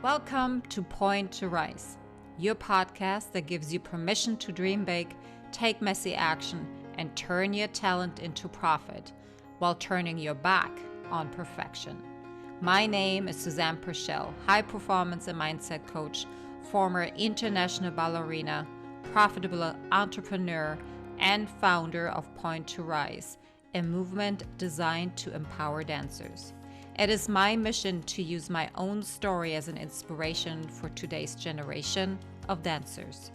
Welcome to Point to Rise, your podcast that gives you permission to dream big, take messy action, and turn your talent into profit while turning your back on perfection. My name is Susanne Puerschel, high performance and mindset coach, former international ballerina, profitable entrepreneur, and founder of Point to Rise, a movement designed to empower dancers. It is my mission to use my own story as an inspiration for today's generation of dancers.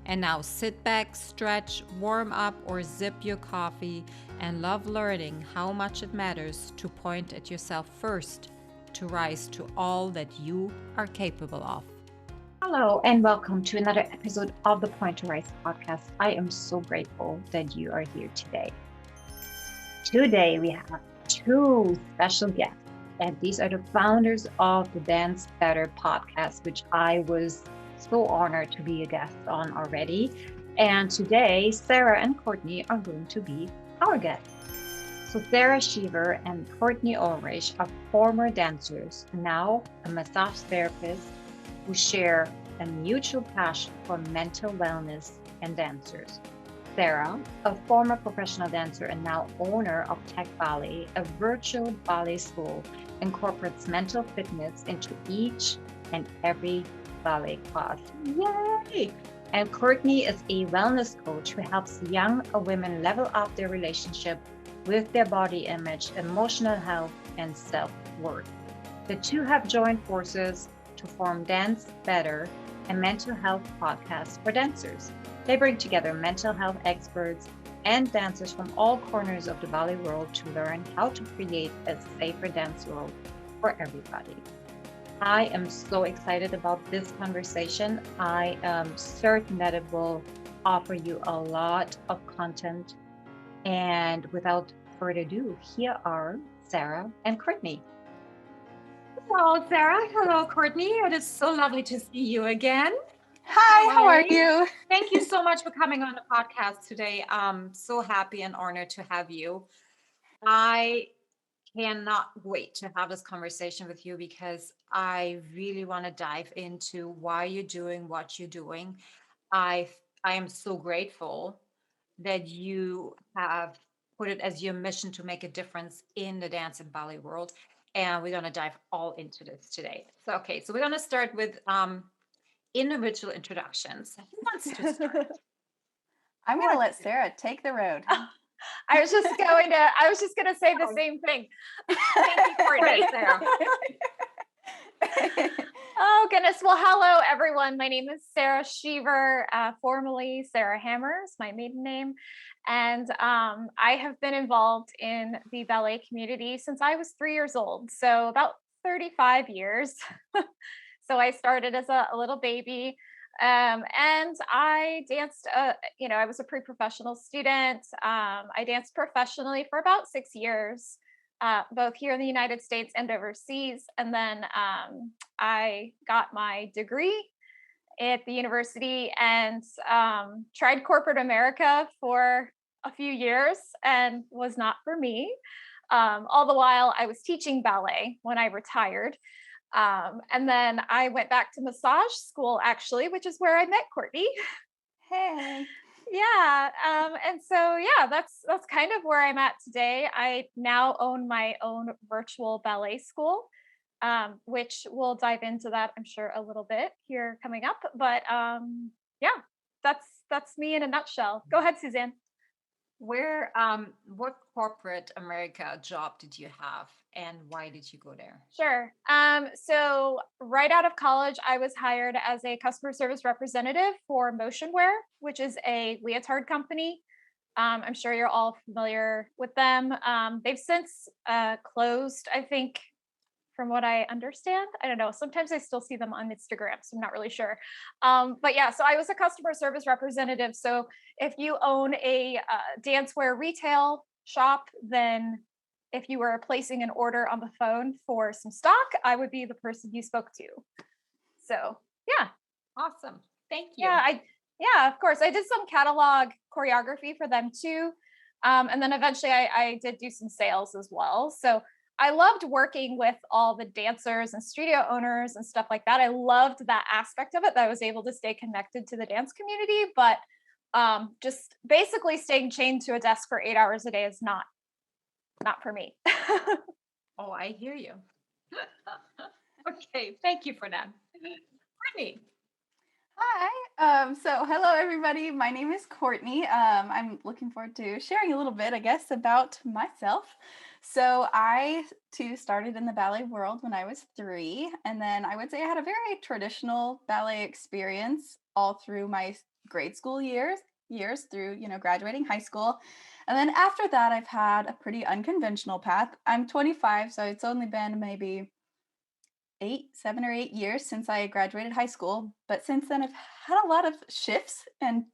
And now sit back, stretch, warm up, or sip your coffee and love learning how much it matters to point at yourself first to rise to all that you are capable of. Hello, and welcome to another episode of the Point to Rise podcast. I am so grateful that you are here today. Today, we have two special guests, and these are the founders of the Dance Better podcast, which I was so honored to be a guest on already. And today, Sarah and Courtney are going to be our guests. So Sarah Shiver and Courtney Ulrich are former dancers, now a massage therapist, who share a mutual passion for mental wellness and dancers. Sarah, a former professional dancer and now owner of Tech Ballet, a virtual ballet school, incorporates mental fitness into each and every ballet class. Yay! And Courtney is a wellness coach who helps young women level up their relationship with their body image, emotional health, and self-worth. The two have joined forces to form Dance Better, a mental health podcast for dancers. They bring together mental health experts and dancers from all corners of the ballet world to learn how to create a safer dance world for everybody. I am so excited about this conversation. I am certain that it will offer you a lot of content. And without further ado, here are Sarah and Courtney. Hello, Sarah. Hello, Courtney. It is so lovely to see you again. Hi, how are you? Thank you so much for coming on the podcast today. I'm so happy and honored to have you. I cannot wait to have this conversation with you because I really want to dive into why you're doing what you're doing. I am so grateful that you have put it as your mission to make a difference in the dance and ballet world. And we're going to dive all into this today. So we're going to start with individual introductions. Who wants to start? I'm going to let Sarah take the road. I was just going to say the same thing. Thank you, Courtney. Sarah. Oh, goodness. Well, hello, everyone. My name is Sarah Shiver, formerly Sarah Hammers, my maiden name. And I have been involved in the ballet community since I was 3 years old. So about 35 years. So I started as a little baby. And I danced, I was a pre-professional student. I danced professionally for about 6 years, both here in the United States and overseas. And then I got my degree at the university and tried corporate America for a few years and was not for me. All the while I was teaching ballet when I retired. And then I went back to massage school, actually, which is where I met Courtney. Hey. Yeah. And so, that's kind of where I'm at today. I now own my own virtual ballet school, which we'll dive into that, I'm sure, a little bit here coming up. But that's me in a nutshell. Go ahead, Suzanne. What corporate America job did you have and why did you go there? Sure. So right out of college, I was hired as a customer service representative for Motionwear, which is a leotard company. I'm sure you're all familiar with them. They've since closed, I think, from what I understand. I don't know. Sometimes I still see them on Instagram, so I'm not really sure. But yeah, so I was a customer service representative. So if you own a dancewear retail shop, then if you were placing an order on the phone for some stock, I would be the person you spoke to. So yeah. Awesome. Thank you. Yeah, of course. I did some catalog choreography for them too. And then eventually I did do some sales as well. So I loved working with all the dancers and studio owners and stuff like that. I loved that aspect of it, that I was able to stay connected to the dance community, but just basically staying chained to a desk for 8 hours a day is not for me. Oh, I hear you. Okay, thank you for that. Courtney. Hi. So hello, everybody. My name is Courtney. I'm looking forward to sharing a little bit, I guess, about myself. So I, too, started in the ballet world when I was 3. And then I would say I had a very traditional ballet experience all through my grade school years through, graduating high school. And then after that, I've had a pretty unconventional path. I'm 25, so it's only been maybe 7 or 8 years since I graduated high school. But since then, I've had a lot of shifts and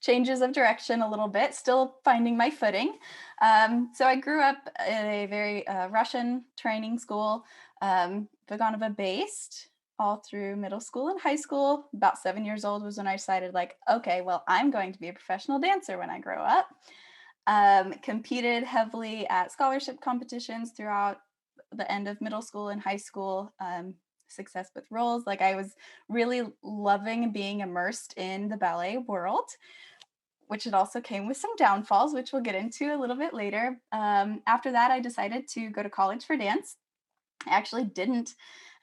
changes of direction a little bit, still finding my footing. So I grew up in a very Russian training school, Vaganova based, all through middle school and high school. About 7 years old was when I decided, like, okay, well, I'm going to be a professional dancer when I grow up. Competed heavily at scholarship competitions throughout the end of middle school and high school, success with roles. Like, I was really loving being immersed in the ballet world, which it also came with some downfalls, which we'll get into a little bit later. After that, I decided to go to college for dance. I actually didn't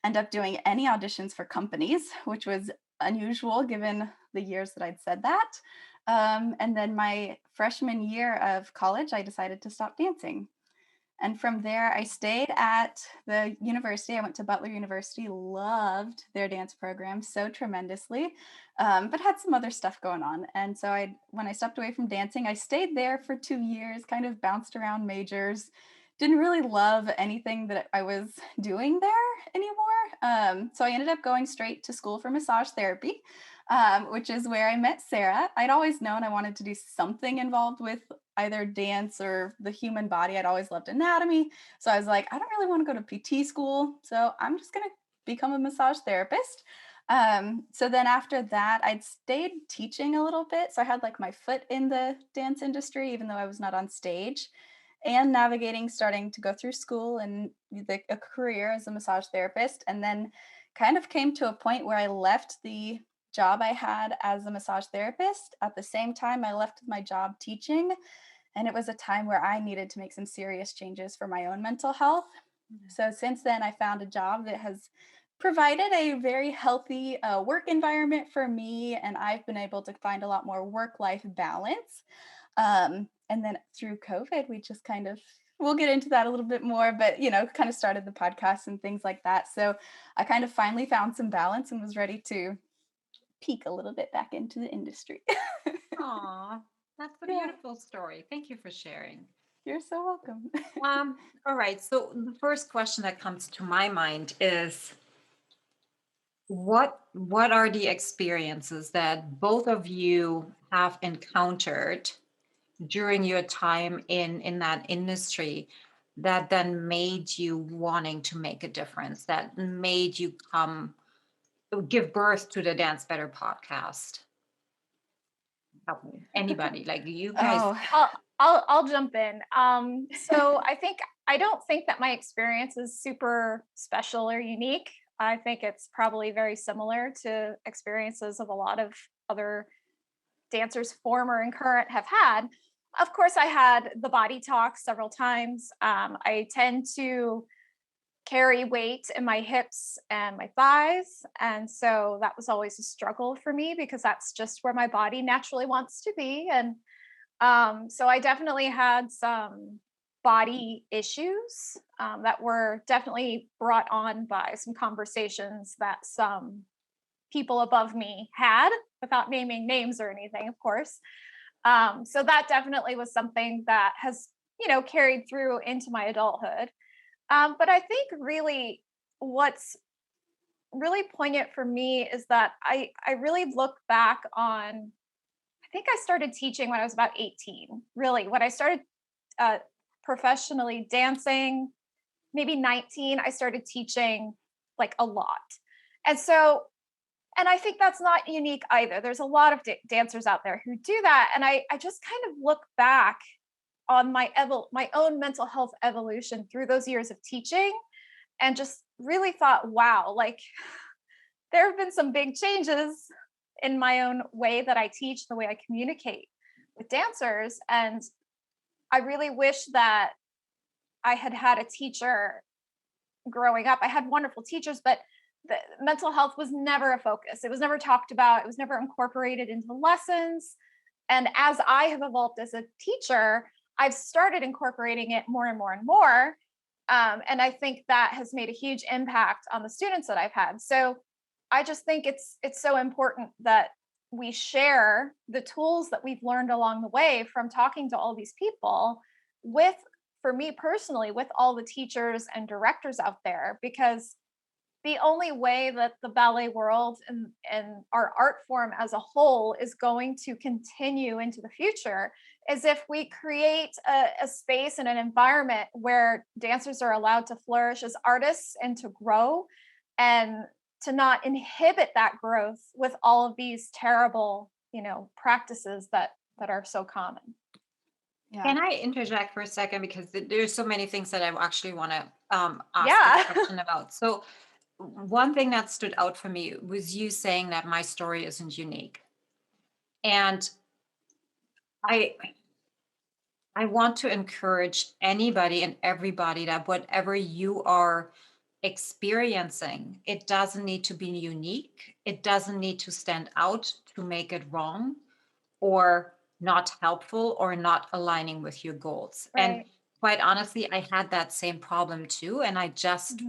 end up doing any auditions for companies, which was unusual given the years that I'd said that. And then my freshman year of college, I decided to stop dancing. And from there, I stayed at the university. I went to Butler University, loved their dance program so tremendously, but had some other stuff going on. And so when I stepped away from dancing, I stayed there for 2 years, kind of bounced around majors, didn't really love anything that I was doing there anymore. So I ended up going straight to school for massage therapy, which is where I met Sarah. I'd always known I wanted to do something involved with either dance or the human body. I'd always loved anatomy. So I was like, I don't really want to go to PT school. So I'm just going to become a massage therapist. So then after that, I'd stayed teaching a little bit. So I had like my foot in the dance industry, even though I was not on stage, and navigating, starting to go through school and a career as a massage therapist. And then kind of came to a point where I left the job I had as a massage therapist. At the same time, I left my job teaching. And it was a time where I needed to make some serious changes for my own mental health. So since then, I found a job that has provided a very healthy work environment for me. And I've been able to find a lot more work-life balance. And then through COVID, we just we'll get into that a little bit more, but, kind of started the podcast and things like that. So I kind of finally found some balance and was ready to peek a little bit back into the industry. Aw, that's a beautiful story. Thank you for sharing. You're so welcome. All right. So the first question that comes to my mind is, what are the experiences that both of you have encountered during your time in that industry that then made you wanting to make a difference, that made you give birth to the Dance Better podcast? Help me. Anybody, like you guys. Oh. I'll jump in. So I don't think that my experience is super special or unique. I think it's probably very similar to experiences of a lot of other dancers, former and current, have had. Of course, I had the body talk several times. I tend to carry weight in my hips and my thighs. And so that was always a struggle for me because that's just where my body naturally wants to be. And so I definitely had some body issues that were definitely brought on by some conversations that some people above me had, without naming names or anything, of course. So that definitely was something that has, carried through into my adulthood. But I think really what's really poignant for me is that I really look back on, I think I started teaching when I was about 18, really. When I started professionally dancing, maybe 19, I started teaching like a lot. And I think that's not unique either. There's a lot of dancers out there who do that. And I just kind of look back on my own mental health evolution through those years of teaching, and just really thought, wow, like there have been some big changes in my own way that I teach, the way I communicate with dancers. And I really wish that I had had a teacher growing up. I had wonderful teachers, but the mental health was never a focus. It was never talked about. It was never incorporated into lessons. And as I have evolved as a teacher, I've started incorporating it more and more and more. And I think that has made a huge impact on the students that I've had. So I just think it's so important that we share the tools that we've learned along the way from talking to all these people with, for me personally, with all the teachers and directors out there, because the only way that the ballet world and our art form as a whole is going to continue into the future is if we create a space and an environment where dancers are allowed to flourish as artists and to grow, and to not inhibit that growth with all of these terrible, practices that are so common. Yeah. Can I interject for a second, because there's so many things that I actually want to ask a question about. So one thing that stood out for me was you saying that my story isn't unique. And I want to encourage anybody and everybody that whatever you are experiencing, it doesn't need to be unique. It doesn't need to stand out to make it wrong or not helpful or not aligning with your goals. Right. And quite honestly, I had that same problem too. And I just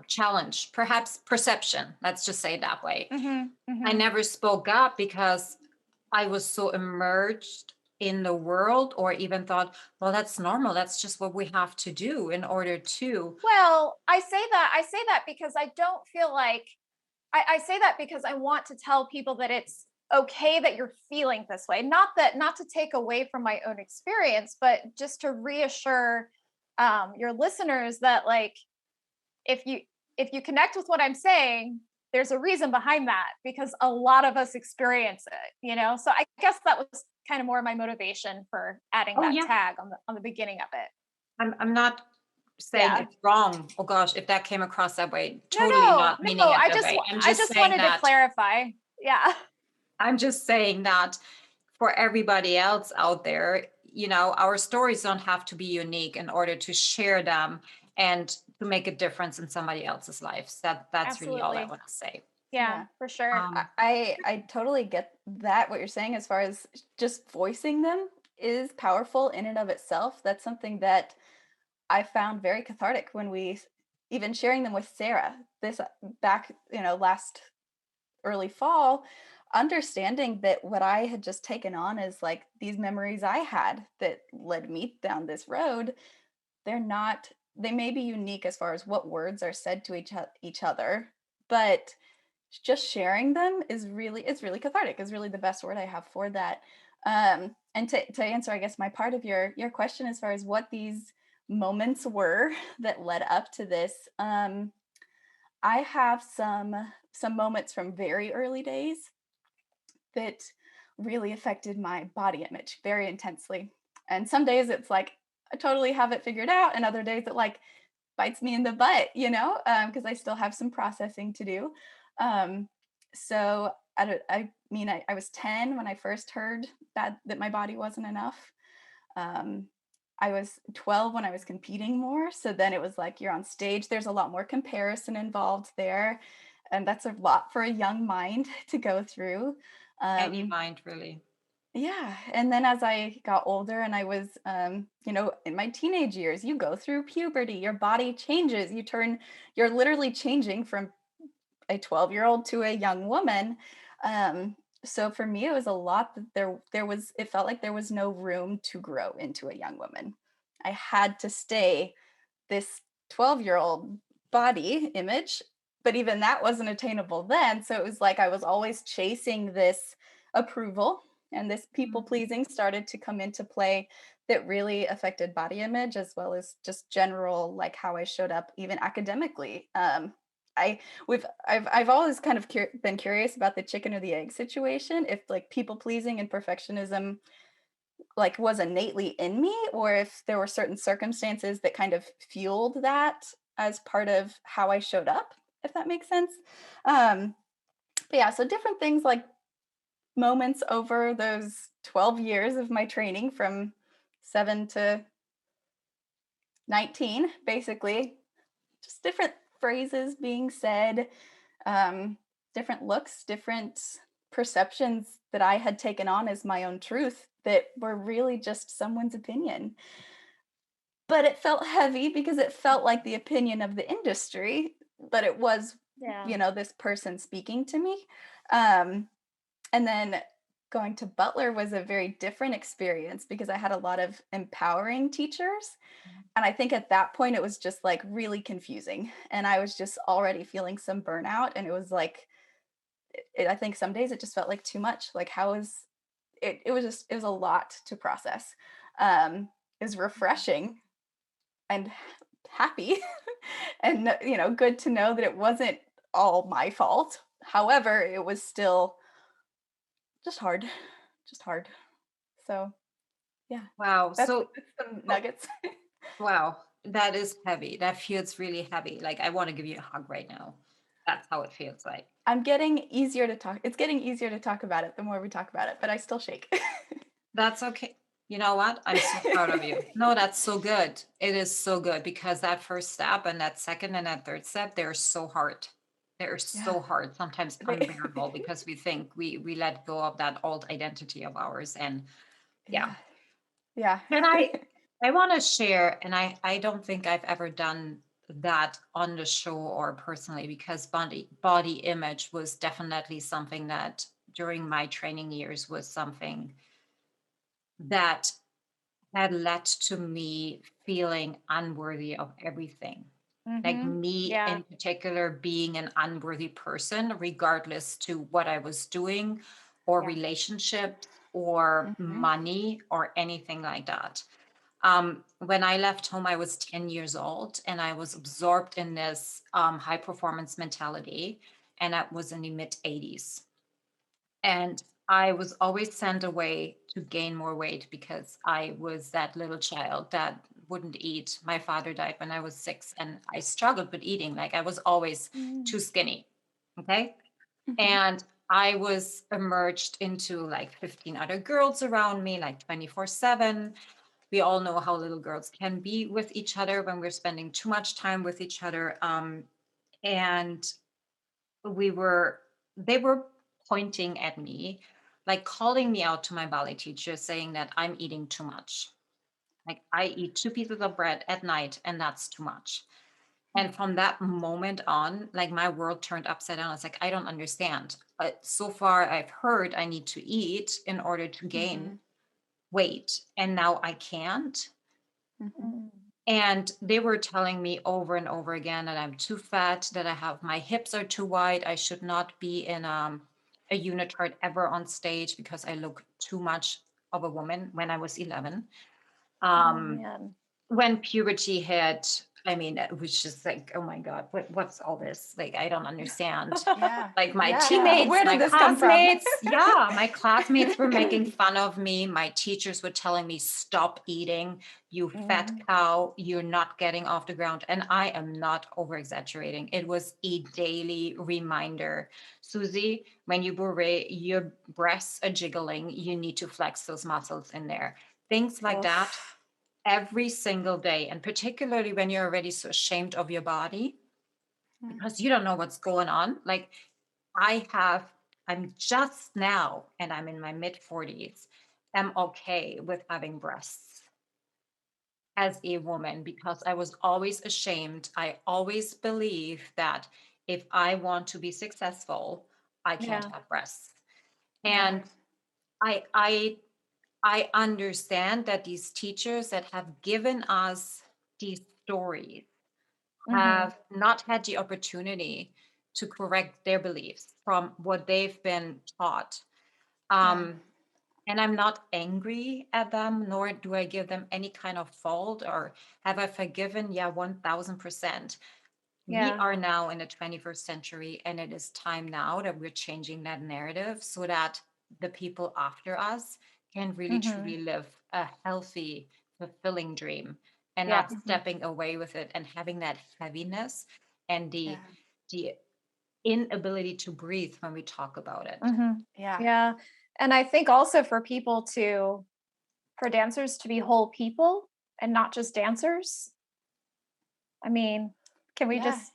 challenge, perhaps perception. Let's just say it that way. I never spoke up because I was so immersed in the world, or even thought, well, that's normal. That's just what we have to do in order to. Well, I say that because I don't feel like I say that because I want to tell people that it's okay that you're feeling this way. Not to take away from my own experience, but just to reassure your listeners that, like, if you connect with what I'm saying, there's a reason behind that, because a lot of us experience it, So I guess that was kind of more my motivation for adding that tag on the beginning of it. I'm not saying it's wrong. Oh gosh, if that came across that way, totally not meaning it that way. I just wanted to clarify. Yeah. I'm just saying that for everybody else out there, our stories don't have to be unique in order to share them and to make a difference in somebody else's life. That's Absolutely. Really all I want to say. Yeah, for sure. I totally get that, what you're saying, as far as just voicing them is powerful in and of itself. That's something that I found very cathartic when we, even sharing them with Sarah, this back, last early fall, understanding that what I had just taken on as like these memories I had that led me down this road, they may be unique as far as what words are said to each other, but just sharing them it's really cathartic, is really the best word I have for that. And to answer, I guess, my part of your question as far as what these moments were that led up to this, I have some moments from very early days that really affected my body image very intensely. And some days it's like I totally have it figured out, and other days it like bites me in the butt, because I still have some processing to do. So I was 10 when I first heard that my body wasn't enough. I was 12 when I was competing more. So then it was like, you're on stage, there's a lot more comparison involved there. And that's a lot for a young mind to go through. Any mind, really. Yeah. And then as I got older and I was, in my teenage years, you go through puberty, your body changes, you're literally changing from a 12-year-old to a young woman. So for me, it was a lot that it felt like there was no room to grow into a young woman. I had to stay this 12-year-old body image, but even that wasn't attainable then. So it was like I was always chasing this approval, and this people pleasing started to come into play that really affected body image, as well as just general, like how I showed up even academically. I've always kind of been curious about the chicken or the egg situation, if like people pleasing and perfectionism like was innately in me, or if there were certain circumstances that kind of fueled that as part of how I showed up, if that makes sense. Um, but yeah, so different things like moments over those 12 years of my training from 7 to 19, basically, just different phrases being said, um, different looks, different perceptions that I had taken on as my own truth that were really just someone's opinion. But it felt heavy because it felt like the opinion of the industry, but it was, Yeah. this person speaking to me. Um, and then going to Butler was a very different experience because I had a lot of empowering teachers. And I think at that point it was just like really confusing. And I was just already feeling some burnout. And it was like, I think some days it just felt like too much. Like, how is it? It was a lot to process. It was refreshing and happy and, good to know that it wasn't all my fault. However, it was still just hard, just hard. So, yeah, Wow. that's some nuggets. Wow, that is heavy. That feels really heavy. Like I want to give you a hug right now. That's how it feels like. I'm getting easier to talk. It's getting easier to talk about it the more we talk about it, but I still shake. That's okay. You know what? I'm so proud of you. No, that's so good. It is so good because that first step and that second and that third step, they're so hard. They're Yeah. so hard, sometimes They, unbearable because we think we let go of that old identity of ours. And yeah. yeah. Yeah. And I want to share, and I don't think I've ever done that on the show or personally because body image was definitely something that during my training years was something that had led to me feeling unworthy of everything. Like Mm-hmm. me Yeah. in particular being an unworthy person, regardless to what I was doing or Yeah. relationships or Mm-hmm. money or anything like that. When I left home, I was 10 years old and I was absorbed in this high performance mentality. And that was in the mid 80s. And I was always sent away to gain more weight because I was that little child that wouldn't eat. My father died when I was 6 and I struggled with eating. Like I was always Mm. too skinny. Okay. Mm-hmm. And I was emerged into like 15 other girls around me, like 24/7. We all know how little girls can be with each other when we're spending too much time with each other. And we were, they were pointing at me, like calling me out to my ballet teacher, saying that I'm eating too much. Like I eat 2 pieces of bread at night, and that's too much. And from that moment on, like my world turned upside down. I was like, I don't understand. So far, I've heard I need to eat in order to gain Mm-hmm. weight, and now I can't. Mm-hmm. Mm. And they were telling me over and over again that I'm too fat, that I have my hips are too wide. I should not be in a unitard ever on stage because I look too much of a woman when I was 11. Oh Um, man. when puberty hit, I mean, it was just like, oh my God, what's all this? Like, I don't understand. Yeah. Like my Yeah. teammates, Where my did this come from? classmates, yeah, my classmates were making fun of me. My teachers were telling me, stop eating, you fat Mm. cow, you're not getting off the ground. And I am not over exaggerating. It was a daily reminder. Susie, when you beret, your breasts are jiggling, you need to flex those muscles in there. Things like that Oof. every single day. And particularly when you're already so ashamed of your body Mm. because you don't know what's going on. Like I have, I'm just now, and I'm in my mid 40s, am okay with having breasts as a woman because I was always ashamed. I always believe that if I want to be successful, I can't Yeah. have breasts. Yeah. And I I understand that these teachers that have given us these stories Mm-hmm. have not had the opportunity to correct their beliefs from what they've been taught. Yeah. Um, and I'm not angry at them, nor do I give them any kind of fault or have I forgiven? Yeah, 1000%. We Yeah. are now in the 21st century, and it is time now that we're changing that narrative so that the people after us can really truly live a healthy, fulfilling dream and Yeah. not stepping away with it and having that heaviness and Yeah. the inability to breathe when we talk about it. Yeah. Yeah. And I think also for dancers to be whole people and not just dancers. I mean, can we Yeah. just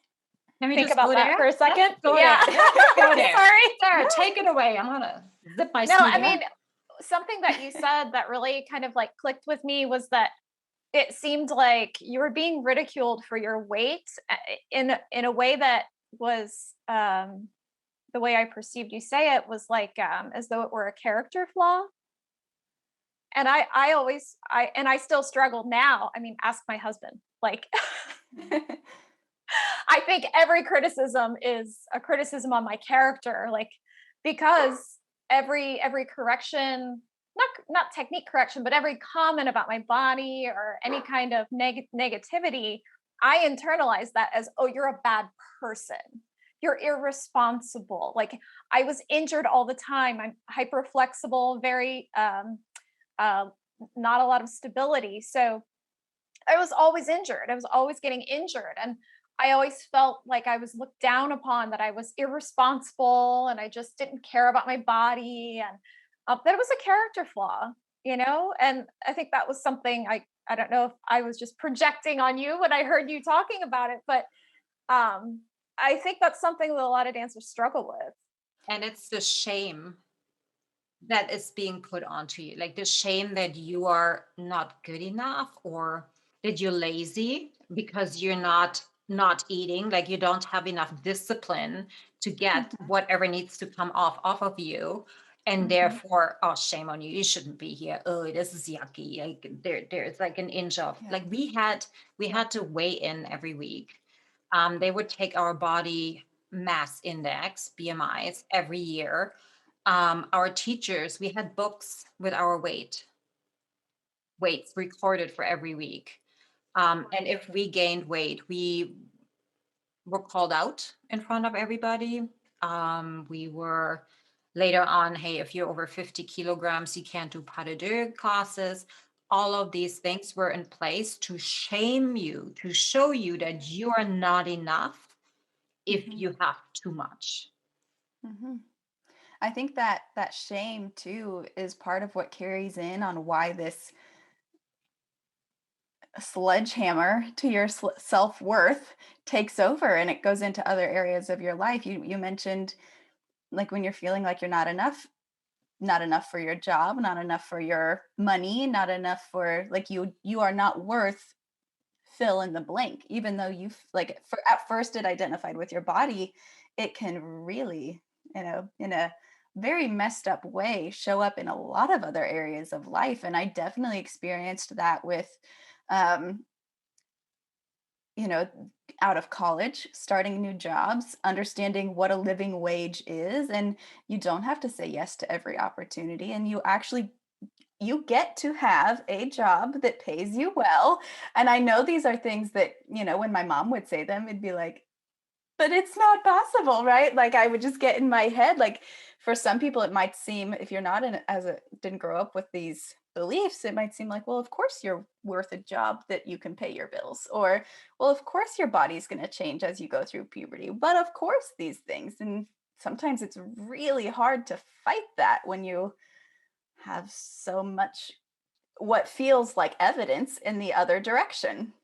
Can we think just about go that there? for a second? Let's go Yeah. there. Let's go there. Sorry. Sarah, take it away. I'm gonna zip my No, smoothie. I mean, something that you said that really kind of like clicked with me was that it seemed like you were being ridiculed for your weight in a way that was the way I perceived you say it was like as though it were a character flaw. And I still struggle now. I mean, ask my husband. Like I think every criticism is a criticism on my character, like because every correction, not technique correction, but every comment about my body or any kind of negativity, I internalize that as, oh, you're a bad person. You're irresponsible. Like I was injured all the time. I'm hyper flexible, very not a lot of stability. So I was always injured. I was always getting injured. And I always felt like I was looked down upon, that I was irresponsible and I just didn't care about my body. And that it was a character flaw, And I think that was something I don't know if I was just projecting on you when I heard you talking about it, but I think that's something that a lot of dancers struggle with. And it's the shame that is being put onto you, like the shame that you are not good enough or that you're lazy because you're not eating, like you don't have enough discipline to get whatever needs to come off of you, and therefore, oh, shame on you, you shouldn't be here, oh, this is yucky, like there's like an inch of like we had to weigh in every week. They would take our body mass index, BMIs, every year. Our teachers, we had books with our weights recorded for every week. And if we gained weight, we were called out in front of everybody. We were later on, hey, if you're over 50 kilograms, you can't do pas de deux classes. All of these things were in place to shame you, to show you that you are not enough if you have too much. I think that shame too is part of what carries in on why this sledgehammer to your self-worth takes over and it goes into other areas of your life. You mentioned like when you're feeling like you're not enough for your job, not enough for your money, not enough for like you are not worth fill in the blank, even though you like at first it identified with your body, it can really, in a very messed up way show up in a lot of other areas of life. And I definitely experienced that with um, out of college, starting new jobs, understanding what a living wage is. And you don't have to say yes to every opportunity. And you get to have a job that pays you well. And I know these are things that, when my mom would say them, it'd be like, but it's not possible, right? Like I would just get in my head, like for some people, it might seem, if you're not didn't grow up with these beliefs, it might seem like, well, of course you're worth a job that you can pay your bills, or, well, of course your body's going to change as you go through puberty, but of course these things. And sometimes it's really hard to fight that when you have so much what feels like evidence in the other direction.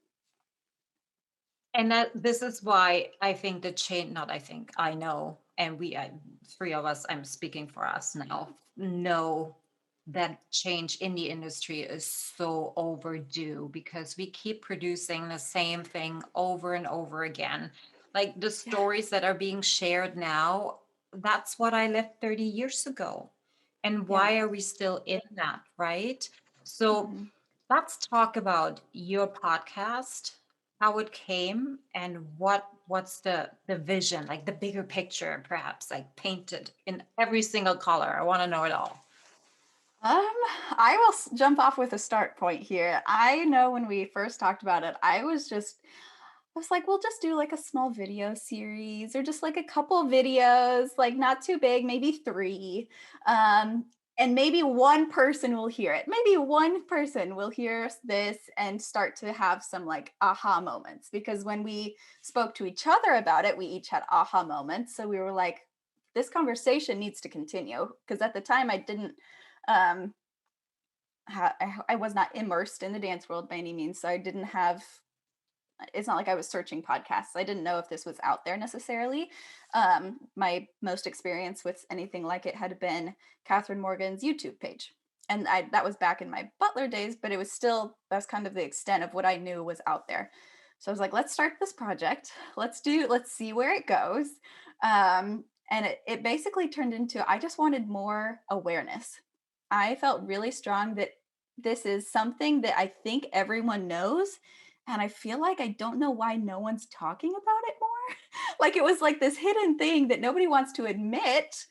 And this is why I think I know, and three of us, I'm speaking for us now, know that change in the industry is so overdue because we keep producing the same thing over and over again. Like the stories that are being shared now, that's what I lived 30 years ago. And why are we still in that, right? So let's talk about your podcast, how it came, and what's the vision, like the bigger picture, perhaps like painted in every single color. I want to know it all. I will jump off with a start point here. I know when we first talked about it, I was like, we'll just do like a small video series or just like a couple videos, like not too big, maybe 3. And maybe one person will hear it. Maybe one person will hear this and start to have some like aha moments. Because when we spoke to each other about it, we each had aha moments. So we were like, this conversation needs to continue. Because at the time I didn't, I was not immersed in the dance world by any means. So I didn't have, it's not like I was searching podcasts. I didn't know if this was out there necessarily. My most experience with anything like it had been Catherine Morgan's YouTube page. And that was back in my Butler days, but it was still, that's kind of the extent of what I knew was out there. So I was like, let's start this project. Let's see where it goes. And it basically turned into, I just wanted more awareness. I felt really strong that this is something that I think everyone knows, and I feel like I don't know why no one's talking about it more. Like it was like this hidden thing that nobody wants to admit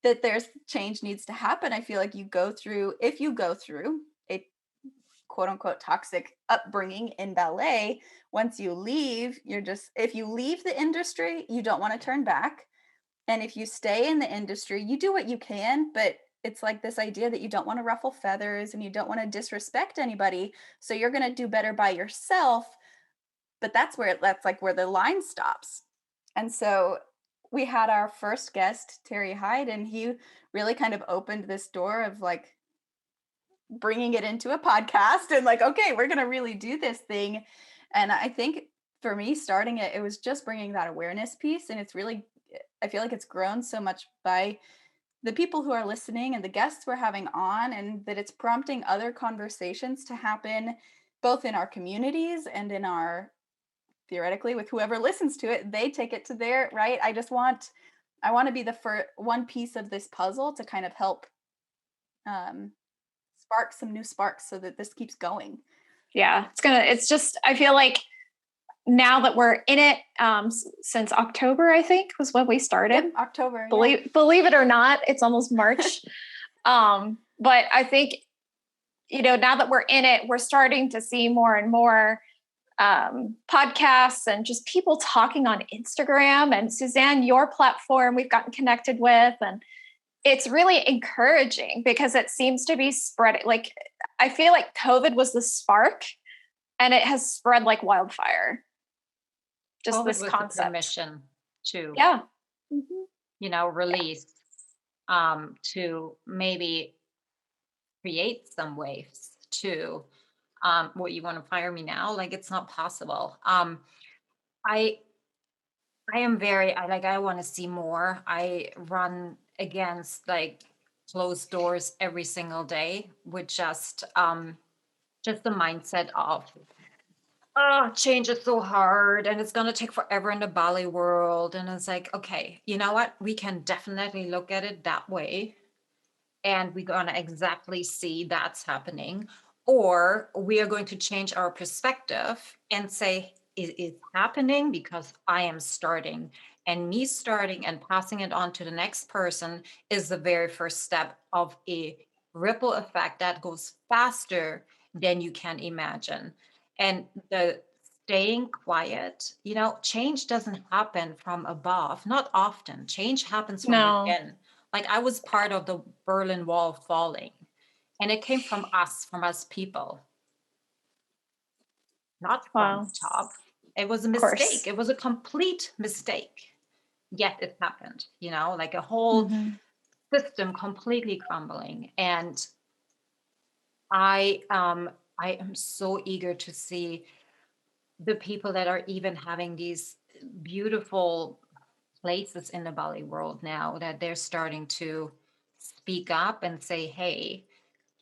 that there's change needs to happen. I feel like if you go through a quote unquote toxic upbringing in ballet, once you leave, if you leave the industry, you don't want to turn back. And if you stay in the industry, you do what you can, but it's like this idea that you don't want to ruffle feathers and you don't want to disrespect anybody. So you're going to do better by yourself. But that's like where the line stops. And so we had our first guest, Terry Hyde, and he really kind of opened this door of like bringing it into a podcast and like, okay, we're going to really do this thing. And I think for me starting it was just bringing that awareness piece. And it's really, I feel like it's grown so much by the people who are listening and the guests we're having on, and that it's prompting other conversations to happen both in our communities and in our, theoretically, with whoever listens to it, they take it to their, right? I want to be the first one piece of this puzzle to kind of help spark some new sparks so that this keeps going. Yeah, it's just, I feel like now that we're in it, since October, I think was when we started. Yep, October. Believe it or not, it's almost March. But I think, now that we're in it, we're starting to see more and more podcasts and just people talking on Instagram, and Susanne, your platform we've gotten connected with, and it's really encouraging because it seems to be spreading. Like, I feel like COVID was the spark and it has spread like wildfire. Just COVID this was concept. the permission to, release, to maybe create some waves to, what, you want to fire me now? Like, it's not possible. I am I want to see more. I run against like closed doors every single day with just the mindset of, oh, change is so hard and it's going to take forever in the ballet world. And it's like, okay, you know what? We can definitely look at it that way. And we're going to exactly see that's happening. Or we are going to change our perspective and say, it is happening because I am starting. And me starting and passing it on to the next person is the very first step of a ripple effect that goes faster than you can imagine. And the staying quiet, change doesn't happen from above, not often. Change happens from within. Like, I was part of the Berlin Wall falling, and it came from us people, not from the top. It was a mistake. It was a complete mistake. Yet it happened, like a whole system completely crumbling. And I am so eager to see the people that are even having these beautiful places in the ballet world now, that they're starting to speak up and say, hey,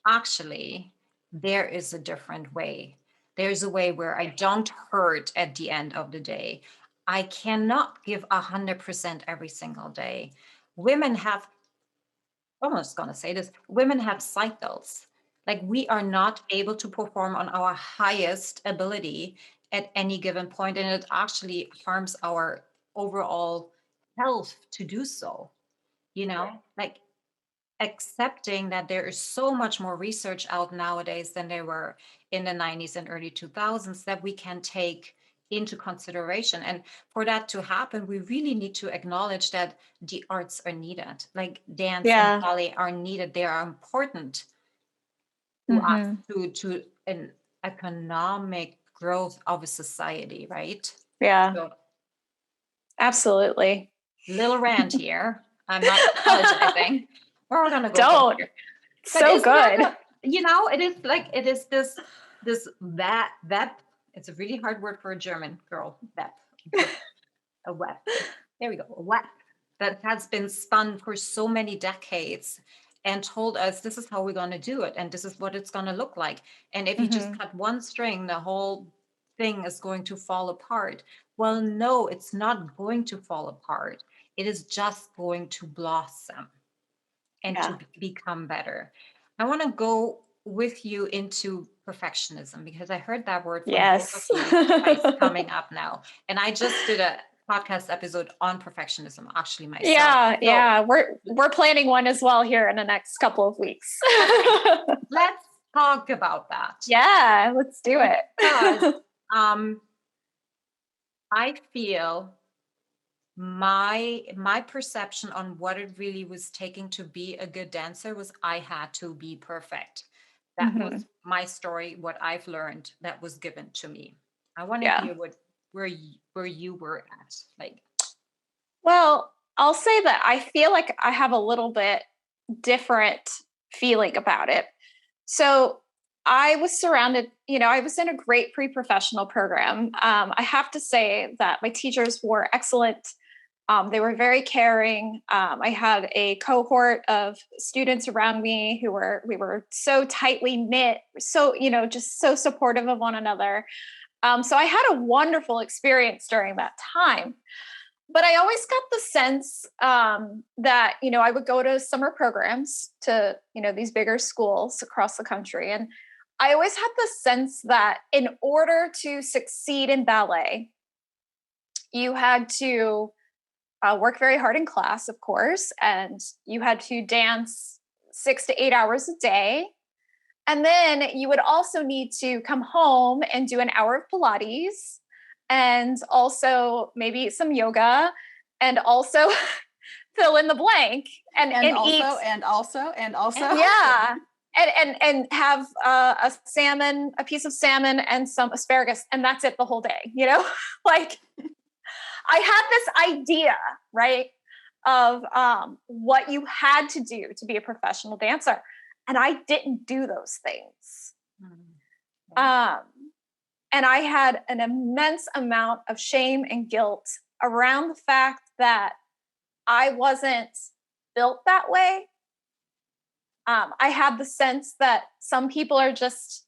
actually, there is a different way. There's a way where I don't hurt at the end of the day. I cannot give 100% every single day. Women have, almost gonna say this, women have cycles. Like, we are not able to perform on our highest ability at any given point, and it actually harms our overall health to do so. Like, accepting that there is so much more research out nowadays than there were in the 90s and early 2000s, that we can take into consideration. And for that to happen, we really need to acknowledge that the arts are needed. Like dance and ballet are needed. They are important to us, to an economic growth of a society, right? Yeah. So, absolutely. little rant here. I'm not apologizing. We're all gonna go. Don't. Here. So good. It is like, it is this that it's a really hard word for a German girl. A web. There we go. A web that has been spun for so many decades and told us this is how we're going to do it and this is what it's going to look like. And if you just cut one string, the whole thing is going to fall apart. Well, no, it's not going to fall apart. It is just going to blossom and to become better. I want to go with you into perfectionism because I heard that word from both of you twice coming up now. And I just did a podcast episode on perfectionism actually myself. Yeah. We're planning one as well here in the next couple of weeks. Let's talk about that. Yeah, let's do it. Because I feel my perception on what it really was taking to be a good dancer was I had to be perfect. That was my story, what I've learned that was given to me. I want to hear where you were at. Like, well, I'll say that I feel like I have a little bit different feeling about it. So I was surrounded, I was in a great pre-professional program. I have to say that my teachers were excellent. They were very caring. I had a cohort of students around me we were so tightly knit, so, just so supportive of one another. So I had a wonderful experience during that time. But I always got the sense that, I would go to summer programs to, these bigger schools across the country. And I always had the sense that in order to succeed in ballet, you had to work very hard in class, of course, and you had to dance 6 to 8 hours a day. And then you would also need to come home and do an hour of Pilates and also maybe some yoga and also fill in the blank and eat. Yeah. And have a piece of salmon and some asparagus. And that's it the whole day, like I had this idea, right, of what you had to do to be a professional dancer. And I didn't do those things. And I had an immense amount of shame and guilt around the fact that I wasn't built that way. I had the sense that some people are just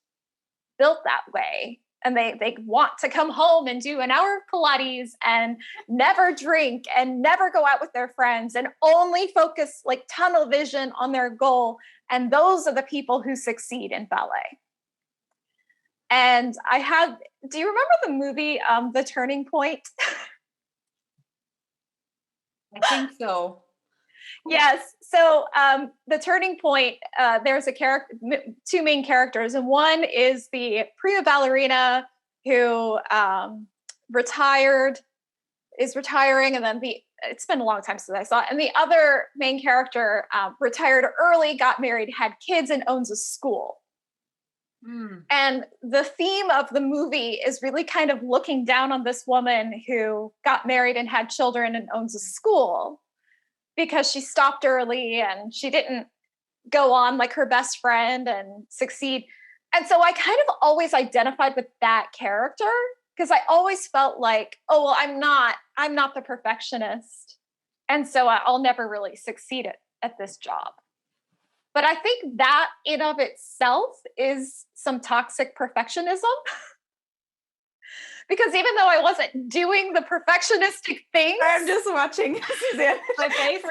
built that way. And they want to come home and do an hour of Pilates and never drink and never go out with their friends and only focus like tunnel vision on their goal. And those are the people who succeed in ballet. And do you remember the movie, The Turning Point? I think so. Yes. So The Turning Point, there's two main characters, and one is the prima ballerina who is retiring, and then it's been a long time since I saw it. And the other main character retired early, got married, had kids, and owns a school. And the theme of the movie is really kind of looking down on this woman who got married and had children and owns a school, because she stopped early and she didn't go on like her best friend and succeed. And so I kind of always identified with that character because I always felt like, oh, well, I'm not the perfectionist. And so I'll never really succeed at this job. But I think that in of itself is some toxic perfectionism. Because even though I wasn't doing the perfectionistic things, I'm just watching Susanne. My face.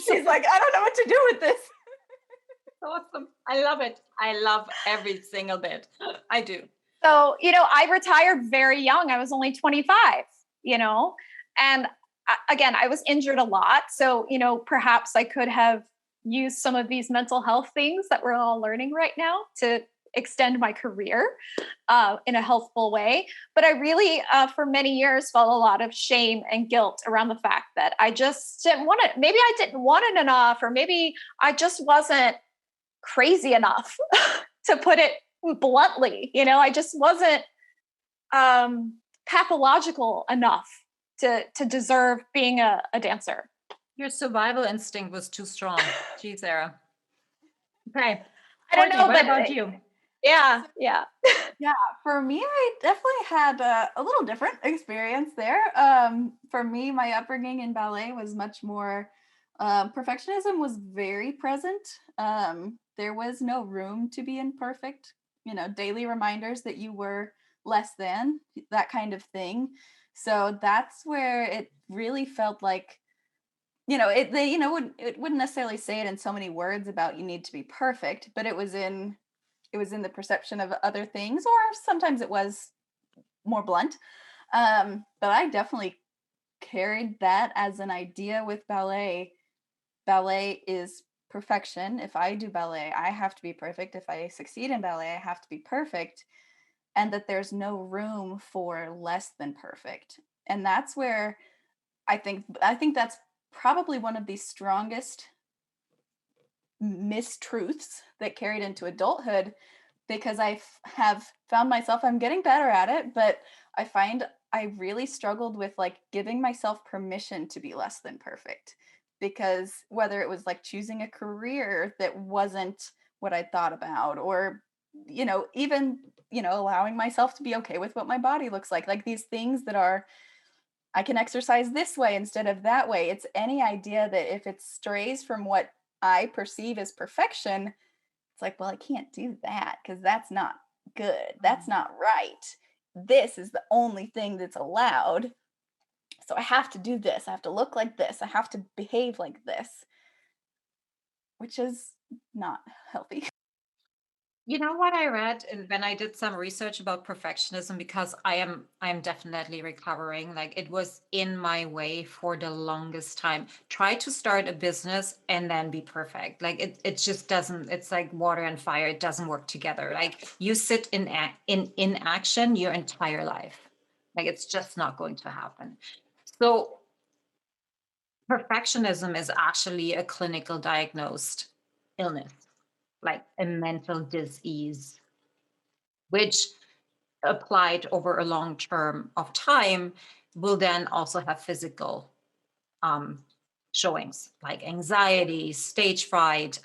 She's like, I don't know what to do with this. Awesome. I love it. I love every single bit. I do. So, I retired very young. I was only 25, and again, I was injured a lot. So, perhaps I could have used some of these mental health things that we're all learning right now to extend my career in a healthful way. But I really, for many years, felt a lot of shame and guilt around the fact that I just didn't want it. Maybe I didn't want it enough, or maybe I just wasn't crazy enough to put it bluntly. I just wasn't pathological enough to deserve being a dancer. Your survival instinct was too strong. Gee, Sarah. Okay. I don't know, What but about you? Yeah. Yeah, for me, I definitely had a little different experience there. For me, my upbringing in ballet was much more, perfectionism was very present. There was no room to be imperfect, daily reminders that you were less than, that kind of thing. So that's where it really felt like, it wouldn't necessarily say it in so many words about you need to be perfect, but it was in the perception of other things, or sometimes it was more blunt. But I definitely carried that as an idea with ballet. Ballet is perfection. If I do ballet, I have to be perfect. If I succeed in ballet, I have to be perfect. And that there's no room for less than perfect. And that's where I think that's probably one of the strongest mistruths that carried into adulthood, because have found myself, I'm getting better at it, but I find I really struggled with like giving myself permission to be less than perfect, because whether it was like choosing a career that wasn't what I thought about, or even allowing myself to be okay with what my body looks like these things that are, I can exercise this way instead of that way. It's any idea that if it strays from what I perceive as perfection, it's like, well, I can't do that because that's not good. That's not right. This is the only thing that's allowed. So I have to do this. I have to look like this. I have to behave like this, which is not healthy. You know what I read when I did some research about perfectionism, because I am definitely recovering. Like, it was in my way for the longest time. Try to start a business and then be perfect. Like, it just doesn't. It's like water and fire. It doesn't work together. Like, you sit in action your entire life. Like, it's just not going to happen. So perfectionism is actually a clinical diagnosed illness, like a mental disease, which applied over a long term of time will then also have physical um, showings like anxiety, stage fright,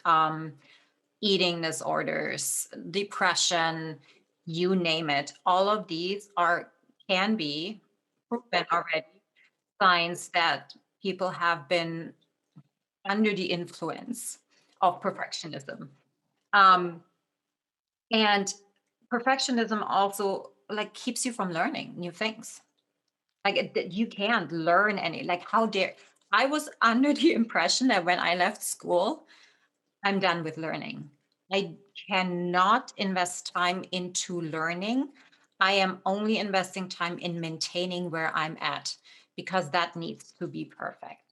eating disorders, depression, you name it. All of these can be proven already signs that people have been under the influence of perfectionism. Um, and perfectionism also like keeps you from learning new things. Like, you can't learn any, like, how dare I was under the impression that when I left school, I'm done with learning. I cannot invest time into learning. I am only investing time in maintaining where I'm at, because that needs to be perfect.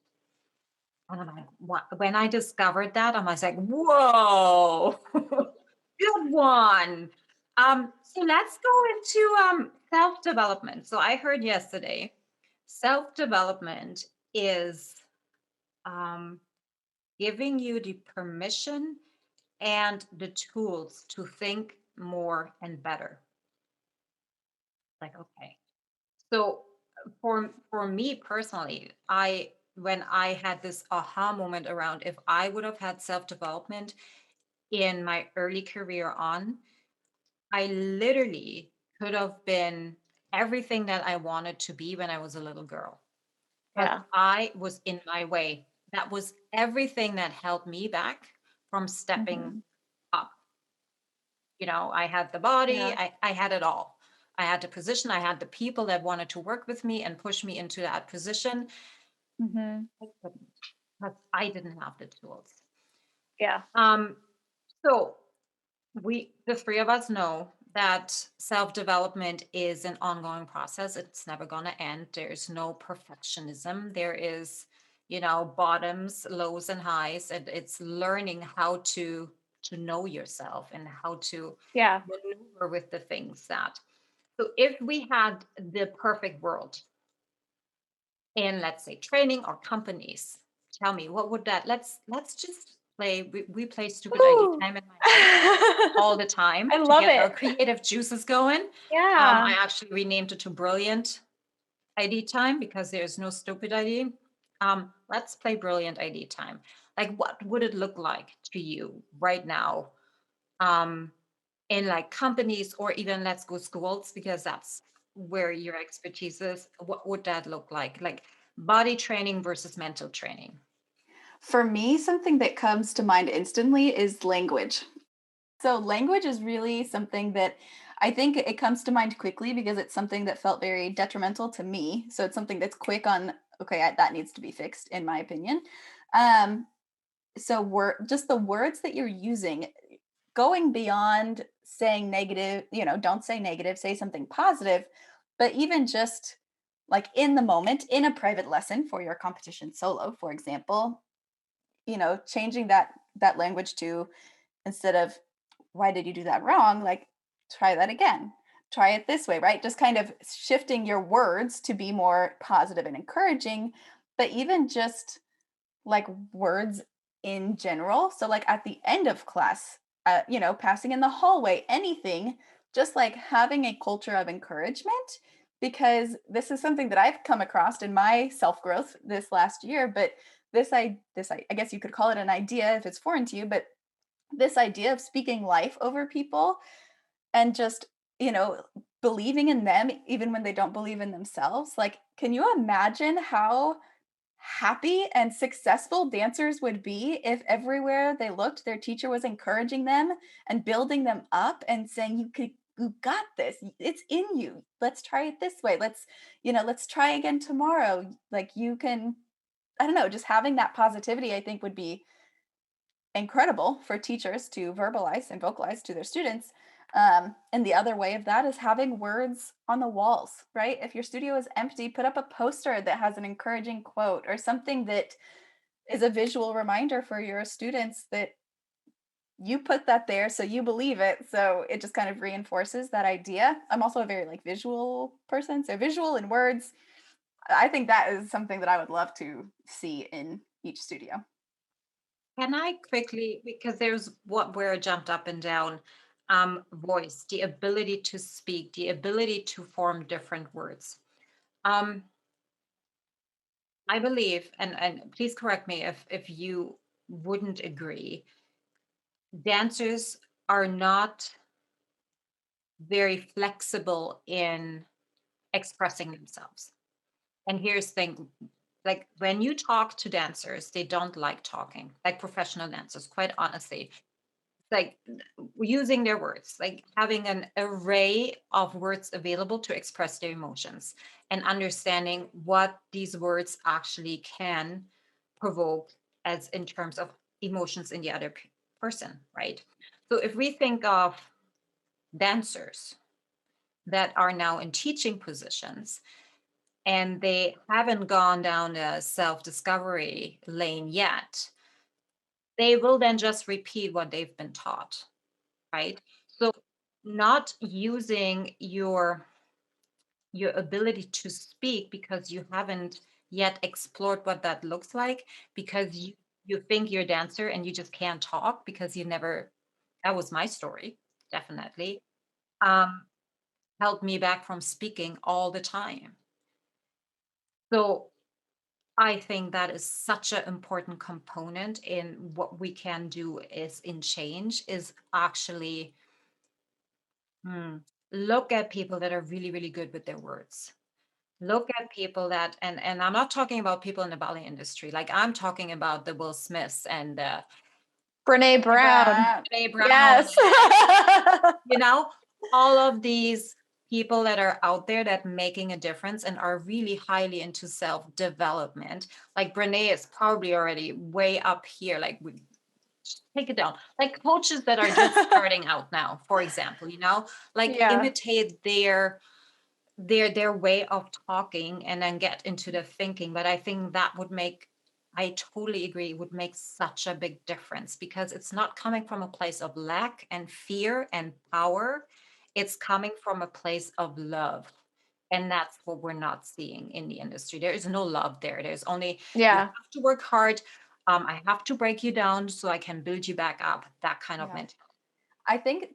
And I'm like, when I discovered that, I was like, whoa, good one. So let's go into self-development. So I heard yesterday, self-development is um, giving you the permission and the tools to think more and better. Like, okay. So for me personally, when I had this aha moment around, if I would have had self-development in my early career on, I literally could have been everything that I wanted to be when I was a little girl. But Yeah. I was in my way. That was everything that held me back from stepping Mhm. up. I had the body, Yeah. I had it all. I had the position, I had the people that wanted to work with me and push me into that position. Mhm. I couldn't, because I didn't have the tools. Yeah. So the three of us know that self-development is an ongoing process. It's never going to end. There's no perfectionism. There is, bottoms, lows, and highs, and it's learning how to to know yourself and how to Yeah. maneuver with the things that. So if we had the perfect world in, let's say, training or companies, tell me, what would that, let's just play, we play stupid ID Woo. time in my house all the time I to love get our it. creative juices going. Yeah. I actually renamed it to Brilliant ID time because there's no stupid ID. Let's play Brilliant ID time. Like, what would it look like to you right now? In like companies, or even let's go schools, because that's where your expertise is. What would that look like? Like body training versus mental training. For me, something that comes to mind instantly is language. So, language is really something that I think it comes to mind quickly because it's something that felt very detrimental to me. So, it's something that's quick on, okay, that needs to be fixed, in my opinion. Um, so, just the words that you're using, going beyond saying negative, don't say negative, say something positive, but even just like in the moment, in a private lesson for your competition solo, for example, changing that language to, instead of why did you do that wrong, like try that again, try it this way, right? Just kind of shifting your words to be more positive and encouraging, but even just like words in general. So like at the end of class, passing in the hallway, anything, just like having a culture of encouragement, because this is something that I've come across in my self growth this last year. But I guess you could call it an idea if it's foreign to you, but this idea of speaking life over people and just, you know, believing in them even when they don't believe in themselves. Like, can you imagine how happy and successful dancers would be if everywhere they looked, their teacher was encouraging them and building them up and saying, you got this. It's in you. Let's try it this way. Let's try again tomorrow. Like you can, I don't know, just having that positivity, I think would be incredible for teachers to verbalize and vocalize to their students. And the other way of that is having words on the walls, right? If your studio is empty, put up a poster that has an encouraging quote or something that is a visual reminder for your students that you put that there, so you believe it. So it just kind of reinforces that idea. I'm also a very like visual person, so visual and words. I think that is something that I would love to see in each studio. Can I quickly, because there's what where jumped up and down, voice, the ability to speak, the ability to form different words. Um, I believe, and please correct me if you wouldn't agree, dancers are not very flexible in expressing themselves. And here's the thing, like when you talk to dancers, they don't like talking, like professional dancers, quite honestly. Like using their words, like having an array of words available to express their emotions and understanding what these words actually can provoke as in terms of emotions in the other person, right? So if we think of dancers that are now in teaching positions and they haven't gone down a self-discovery lane yet, they will then just repeat what they've been taught, right? So not using your ability to speak because you haven't yet explored what that looks like, because you think you're a dancer and you just can't talk because you never, that was my story, definitely, um, held me back from speaking all the time. So I think that is such an important component in what we can do is in change is actually look at people that are really, really good with their words. Look at people that, and I'm not talking about people in the ballet industry. Like I'm talking about the Will Smiths and the Brene Brown. Brene Brown, Yes. you know, all of these people that are out there that making a difference and are really highly into self-development. Like Brene is probably already way up here. Like we take it down. Like coaches that are just starting out now, for example, like Yeah. imitate their way of talking and then get into the thinking. But I think that would make I totally agree. It would make such a big difference because it's not coming from a place of lack and fear and power. It's coming from a place of love. And that's what we're not seeing in the industry. There is no love there. There's only, you Yeah. have to work hard. I have to break you down so I can build you back up. That kind of Yeah. mentality. I think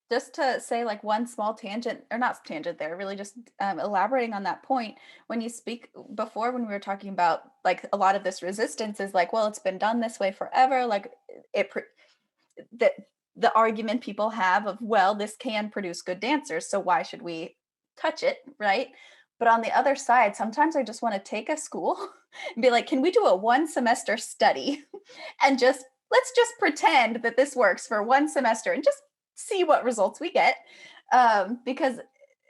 just to say like one small tangent, or not tangent there, really just elaborating on that point, when you speak before, when we were talking about like a lot of this resistance is like, well, it's been done this way forever. Like that the argument people have of, well, this can produce good dancers, so why should we touch it, right? But on the other side, sometimes I just want to take a school and be like, can we do a 1 semester study and just let's just pretend that this works for 1 semester and just see what results we get, because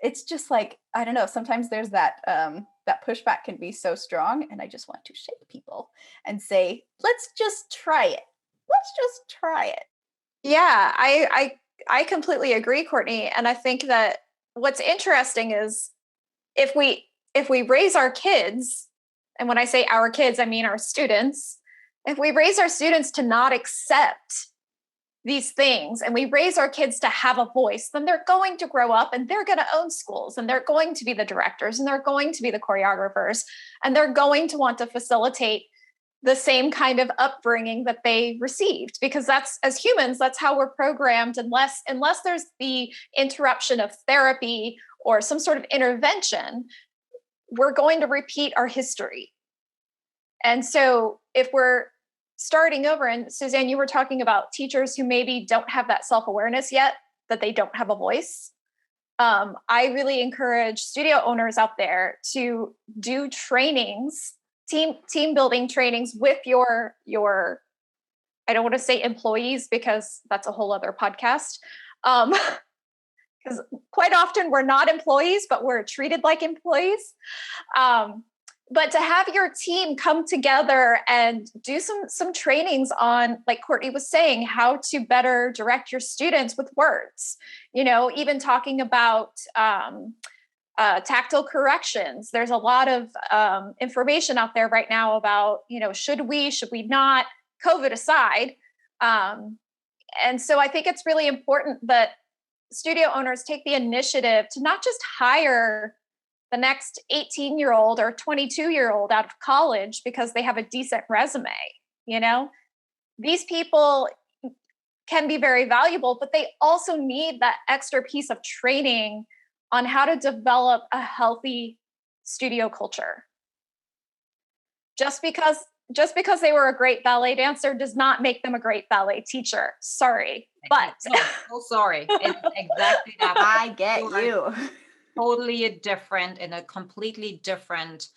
it's just like, I don't know, sometimes there's that that pushback can be so strong, and I just want to shake people and say, let's just try it. Let's just try it. Yeah, I completely agree, Courtney. And I think that what's interesting is if we raise our kids, and when I say our kids, I mean our students, if we raise our students to not accept these things and we raise our kids to have a voice, then they're going to grow up and they're going to own schools and they're going to be the directors and they're going to be the choreographers and they're going to want to facilitate the same kind of upbringing that they received, because that's, as humans, that's how we're programmed, unless there's the interruption of therapy or some sort of intervention, we're going to repeat our history. And so if we're starting over, and Susanne, you were talking about teachers who maybe don't have that self-awareness yet, that they don't have a voice. I really encourage studio owners out there to do trainings, team building trainings with your I don't want to say employees because that's a whole other podcast. Because quite often we're not employees, but we're treated like employees. But to have your team come together and do some trainings on, like Courtney was saying, how to better direct your students with words, even talking about tactile corrections. There's a lot of information out there right now about, should we not, COVID aside. And so I think it's really important that studio owners take the initiative to not just hire the next 18-year-old or 22-year-old out of college because they have a decent resume. These people can be very valuable, but they also need that extra piece of training on how to develop a healthy studio culture. Just because they were a great ballet dancer does not make them a great ballet teacher. Sorry, but so sorry. It's exactly that. I get you. Totally different, in a completely different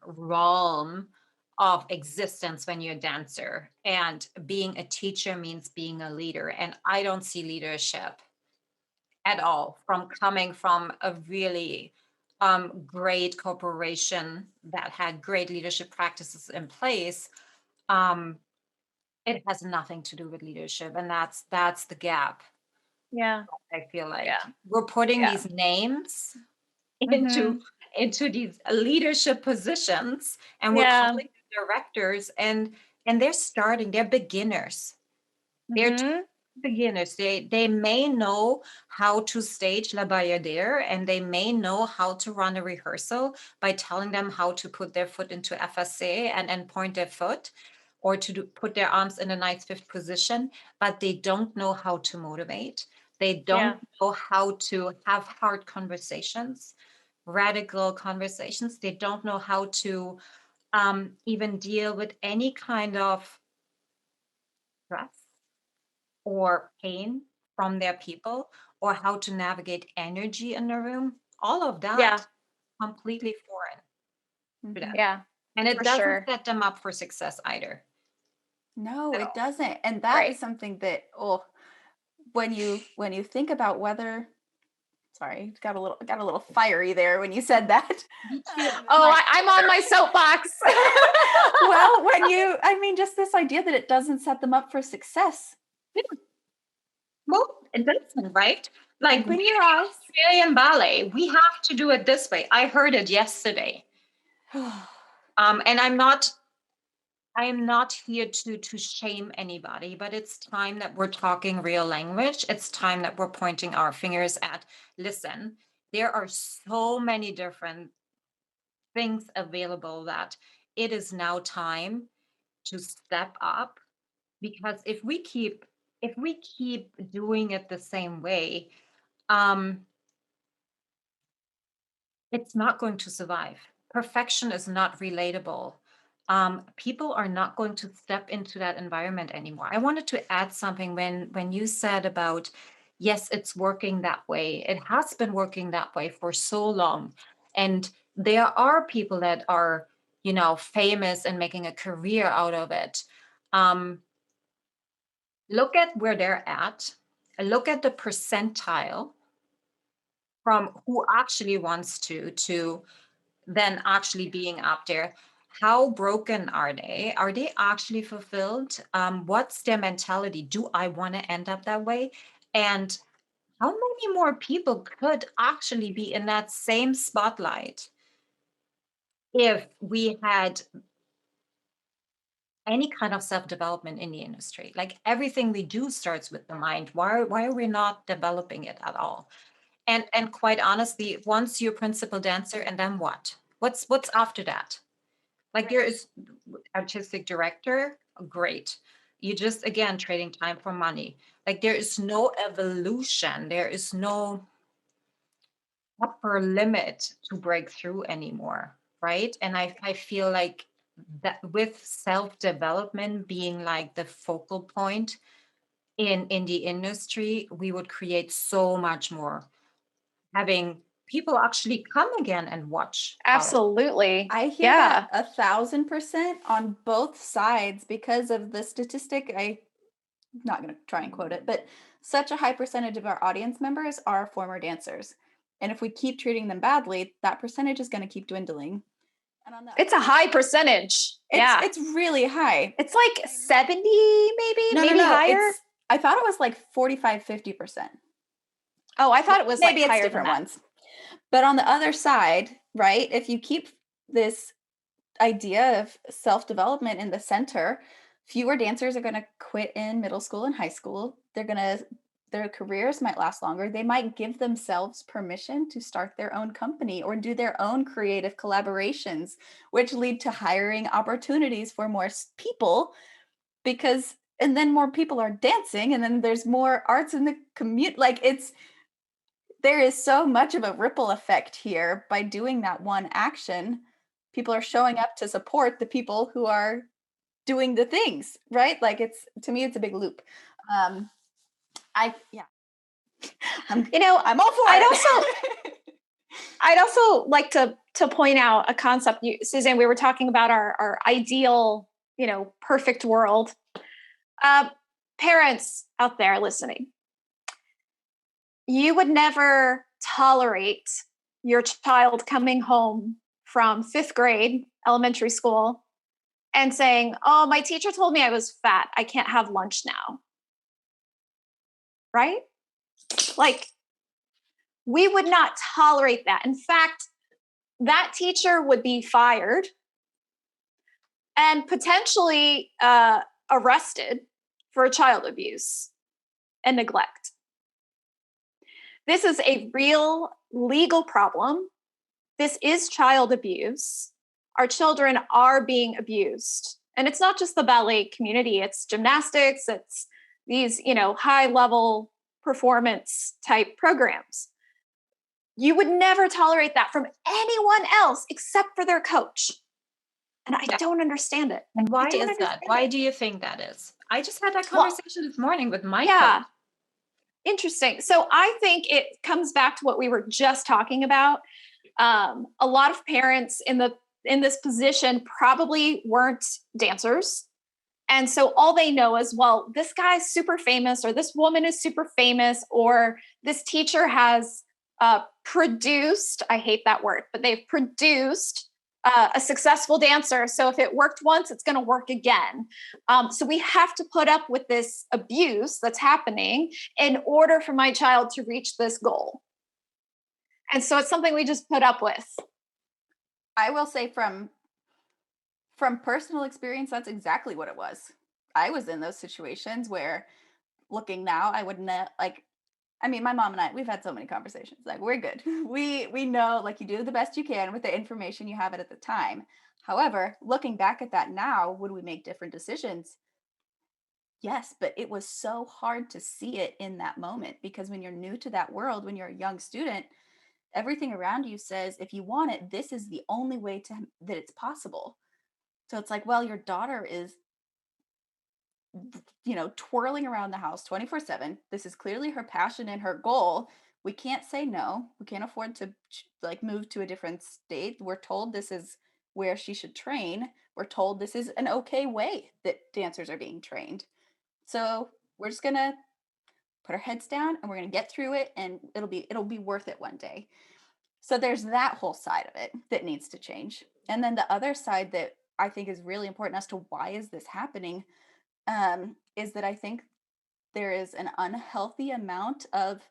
realm of existence when you're a dancer. And being a teacher means being a leader. And I don't see leadership at all coming from a really great corporation that had great leadership practices in place. It has nothing to do with leadership, and that's the gap. Yeah, I feel like we're putting these names into these leadership positions, and we're calling them directors, and they're beginners. They're beginners. They may know how to stage La Bayadere, and they may know how to run a rehearsal by telling them how to put their foot into FSA and point their foot, or to put their arms in a nice fifth position, but they don't know how to motivate. They don't know how to have hard conversations, radical conversations. They don't know how to even deal with any kind of stress or pain from their people, or how to navigate energy in the room. All of that completely foreign to them. Yeah. And it doesn't set them up for success either. No, it doesn't. And that is something that, when you think about whether, sorry, got a little fiery there when you said that. I'm on my soapbox. Well, just this idea that it doesn't set them up for success. Well, it doesn't, right? Like, open your eyes. Australian ballet, we have to do it this way. I heard it yesterday. And I'm not I am not here to shame anybody, but it's time that we're talking real language. It's time that we're pointing our fingers at, listen, there are so many different things available that it is now time to step up, because if we keep doing it the same way, um it's not going to survive. Perfection is not relatable. People are not going to step into that environment anymore. I wanted to add something when you said about, yes, it's working that way. It has been working that way for so long. And there are people that are, famous and making a career out of it. Um, Look at where they're at. Look at the percentile from who actually wants to than actually being up there. How broken are they? Are they actually fulfilled? What's their mentality? Do I want to end up that way? And how many more people could actually be in that same spotlight if we had any kind of self-development in the industry? Like, everything we do starts with the mind. Why are we not developing it at all? And quite honestly, once you're principal dancer, and then what? What's after that? Like, there is artistic director, great. You just, again, trading time for money. Like, there is no evolution. There is no upper limit to break through anymore, right? And I feel like that with self-development being like the focal point in the industry, we would create so much more, having people actually come again and watch. Absolutely. I hear that 1,000% on both sides because of the statistic. I'm not going to try and quote it, but such a high percentage of our audience members are former dancers. And if we keep treating them badly, that percentage is going to keep dwindling. And on It's a high percentage. It's really high. It's like 70, maybe higher. I thought it was like 45, 50%. Oh, I thought it was maybe like it's higher different than that. ones. But on the other side, right, if you keep this idea of self-development in the center, fewer dancers are going to quit in middle school and high school. Their careers might last longer. They might give themselves permission to start their own company or do their own creative collaborations, which lead to hiring opportunities for more people, and then more people are dancing, and then there's more arts in the community. Like, there is so much of a ripple effect here by doing that one action. People are showing up to support the people who are doing the things, right? Like, to me, it's a big loop. I'm all for it. I'd also like to point out a concept. Susanne, we were talking about our ideal, perfect world. Parents out there listening, you would never tolerate your child coming home from 5th grade, elementary school, and saying, "Oh, my teacher told me I was fat. I can't have lunch now." Right? Like, we would not tolerate that. In fact, that teacher would be fired and potentially arrested for child abuse and neglect. This is a real legal problem. This is child abuse. Our children are being abused. And it's not just the ballet community, it's gymnastics, it's these, high-level performance type programs. You would never tolerate that from anyone else except for their coach. And I don't understand it. And why is that? Why do you think that is? I just had that conversation this morning with my coach. Interesting. So I think it comes back to what we were just talking about. A lot of parents in this position probably weren't dancers. And so all they know is, well, this guy's super famous, or this woman is super famous, or this teacher has produced, I hate that word, but they've produced a successful dancer. So if it worked once, it's going to work again. So we have to put up with this abuse that's happening in order for my child to reach this goal. And so it's something we just put up with. I will say from from personal experience, that's exactly what it was. I was in those situations where, looking now, I would not like. I mean, my mom and I, we've had so many conversations. Like, we're good. We know, like, you do the best you can with the information you have at the time. However, looking back at that now, would we make different decisions? Yes, but it was so hard to see it in that moment, because when you're new to that world, when you're a young student, everything around you says, if you want it, this is the only way that it's possible. So it's like, well, your daughter is, twirling around the house 24/7. This is clearly her passion and her goal. We can't say no. We can't afford to like move to a different state. We're told this is where she should train. We're told this is an okay way that dancers are being trained. So we're just gonna put our heads down and we're gonna get through it, and it'll be worth it one day. So there's that whole side of it that needs to change. And then the other side that I think is really important as to why is this happening, is that I think there is an unhealthy amount of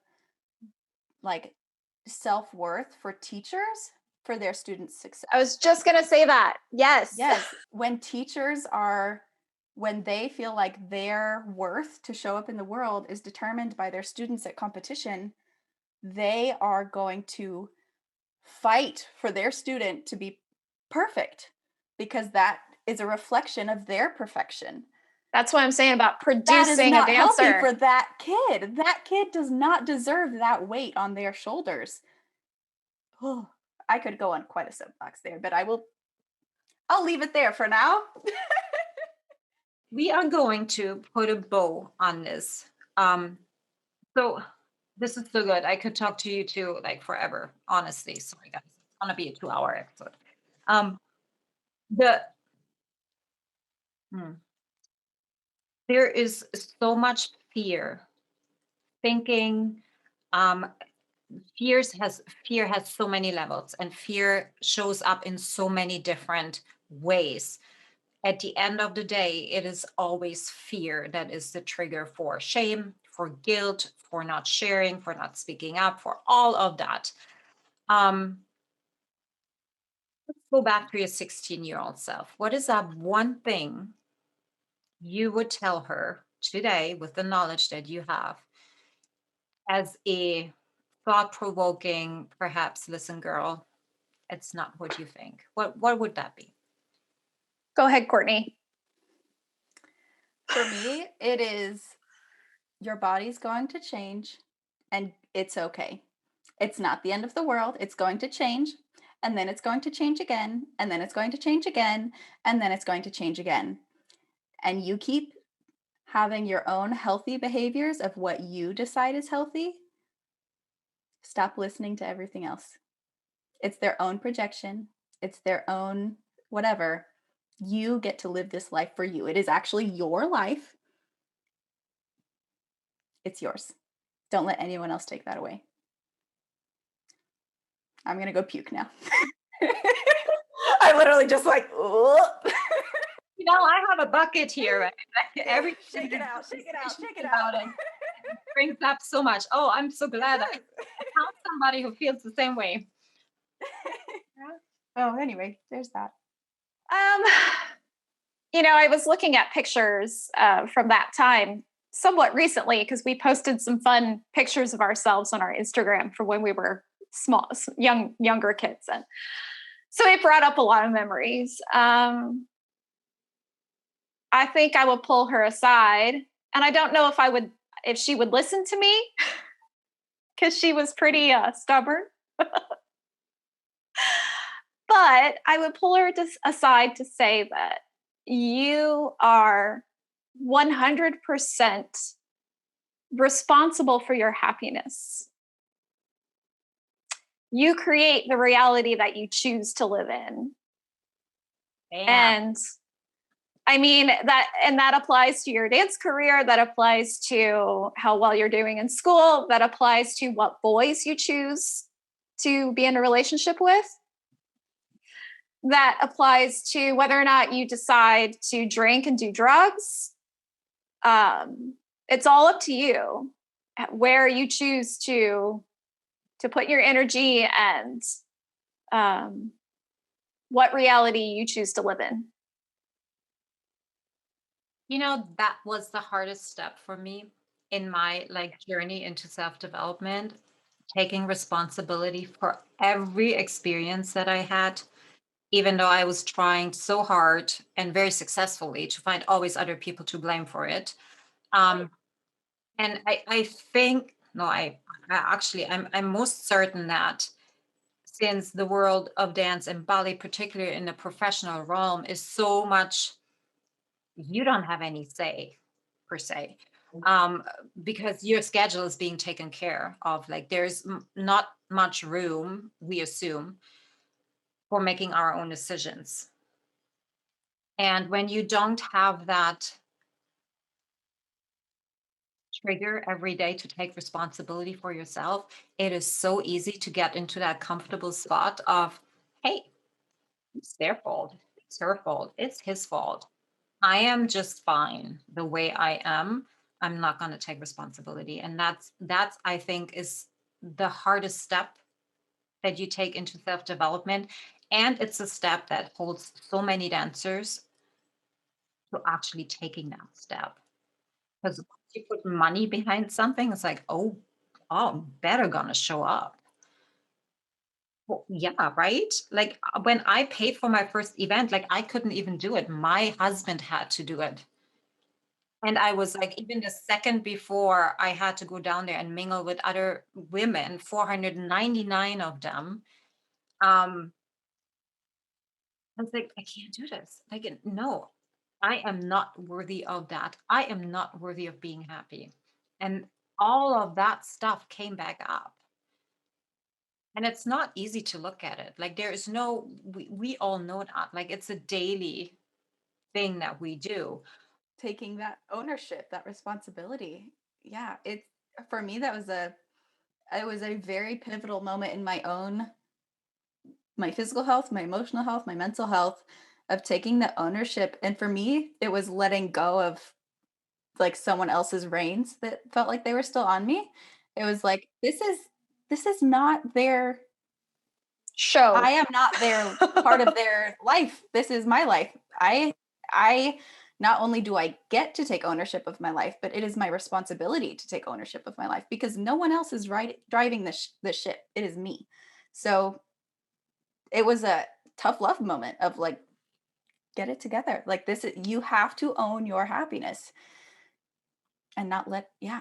like self-worth for teachers for their students' success. I was just going to say that. Yes. Yes. When they feel like their worth to show up in the world is determined by their students at competition, they are going to fight for their student to be perfect, because that is a reflection of their perfection. That's what I'm saying about That is producing a not healthy dancer. for that kid. That kid does not deserve that weight on their shoulders. Oh, I could go on quite a soapbox there, but I'll leave it there for now. We are going to put a bow on this. So this is so good. I could talk to you two like forever, honestly. Sorry, guys. It's gonna be a 2-hour episode. The There is so much fear. Thinking, fear has so many levels, and fear shows up in so many different ways. At the end of the day, it is always fear that is the trigger for shame, for guilt, for not sharing, for not speaking up, for all of that. Let's go back to your 16-year-old self. What is that one thing you would tell her today with the knowledge that you have as a thought-provoking, perhaps, listen, girl, it's not what you think? What would that be? Go ahead, Courtney. For me, it is, your body's going to change and it's okay. It's not the end of the world. It's going to change, and then it's going to change again, and then it's going to change again, and then it's going to change again. And you keep having your own healthy behaviors of what you decide is healthy. Stop listening to everything else. It's their own projection. It's their own whatever. You get to live this life for you. It is actually your life. It's yours. Don't let anyone else take that away. I'm going to go puke now. I literally just like, I have a bucket here, right? Shake it out, shake it out, shake it out. It brings up so much. Oh, I'm so glad I found somebody who feels the same way. Oh, anyway, there's that. I was looking at pictures from that time somewhat recently, because we posted some fun pictures of ourselves on our Instagram from when we were younger kids. And so it brought up a lot of memories. I think I would pull her aside, and I don't know if she would listen to me, because she was pretty stubborn. But I would pull her aside to say that you are 100% responsible for your happiness. You create the reality that you choose to live in. Damn. And I mean, that applies to your dance career. That applies to how well you're doing in school. That applies to what boys you choose to be in a relationship with. That applies to whether or not you decide to drink and do drugs. It's all up to you where you choose to put your energy, and what reality you choose to live in. That was the hardest step for me in my journey into self-development, taking responsibility for every experience that I had, even though I was trying so hard and very successfully to find always other people to blame for it. Um, and I think, no, I'm most certain that since the world of dance and ballet, particularly in the professional realm, is so much, you don't have any say per se, um, because your schedule is being taken care of. Like there's not much room, we assume, for making our own decisions. And when you don't have that trigger every day to take responsibility for yourself, it is so easy to get into that comfortable spot of, hey, it's their fault, it's her fault, it's his fault. I am just fine the way I am. I'm not going to take responsibility. And that's I think is the hardest step that you take into self-development. And it's a step that holds so many dancers to actually taking that step. Because once you put money behind something, it's like, oh, better gonna show up. Well, yeah, right? Like when I paid for my first event, like I couldn't even do it. My husband had to do it. And I was like, even the second before I had to go down there and mingle with other women, 499 of them. I was like, I can't do this. Like, no, I am not worthy of that. I am not worthy of being happy. And all of that stuff came back up. And it's not easy to look at it. Like, there is no, we all know that. Like, it's a daily thing that we do. Taking that ownership, that responsibility. Yeah, it's for me that was a very pivotal moment in my physical health, my emotional health, my mental health, of taking the ownership. And for me, it was letting go of like someone else's reins that felt like they were still on me. It was like, this is not their Show. I am not their part of their life. This is my life. I not only do I get to take ownership of my life, but it is my responsibility to take ownership of my life because no one else is driving the ship. It is me. So it was a tough love moment of like, get it together. Like this, you have to own your happiness and not let, yeah.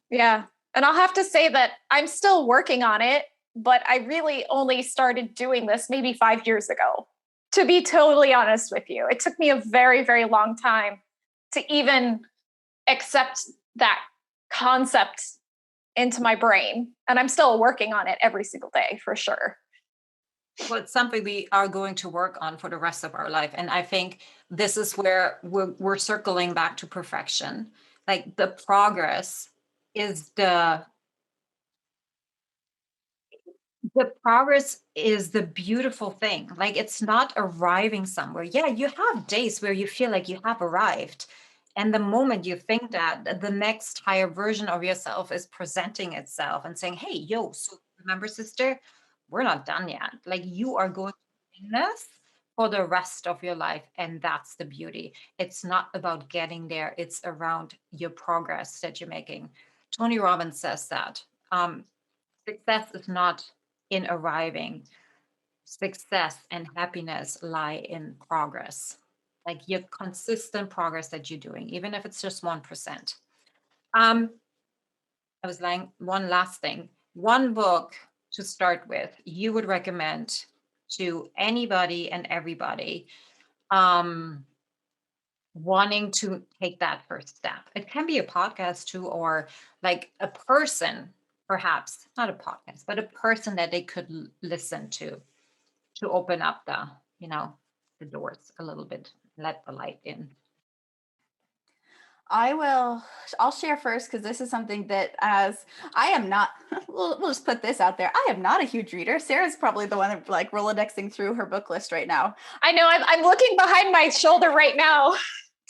Yeah. And I'll have to say that I'm still working on it, but I really only started doing this maybe 5 years ago. To be totally honest with you, it took me a very, very long time to even accept that concept into my brain. And I'm still working on it every single day for sure. Well, it's something we are going to work on for the rest of our life. And I think this is where we're circling back to perfection. Like the progress is the beautiful thing. Like it's not arriving somewhere. Yeah, you have days where you feel like you have arrived. And the moment you think that, the next higher version of yourself is presenting itself and saying, hey, yo, so remember, sister, we're not done yet. Like you are going to do this for the rest of your life. And that's the beauty. It's not about getting there, it's around your progress that you're making. Tony Robbins says that. Success is not in arriving. Success and happiness lie in progress, like your consistent progress that you're doing, even if it's just 1%. I was like, one last thing, one book to start with, you would recommend to anybody and everybody wanting to take that first step. It can be a podcast too, or like a person, perhaps not a podcast, but a person that they could listen to open up the doors a little bit, let the light in. I'll share first because this is something that as I am not, we'll just put this out there. I am not a huge reader. Sarah's probably the one like Rolodexing through her book list right now. I know I'm looking behind my shoulder right now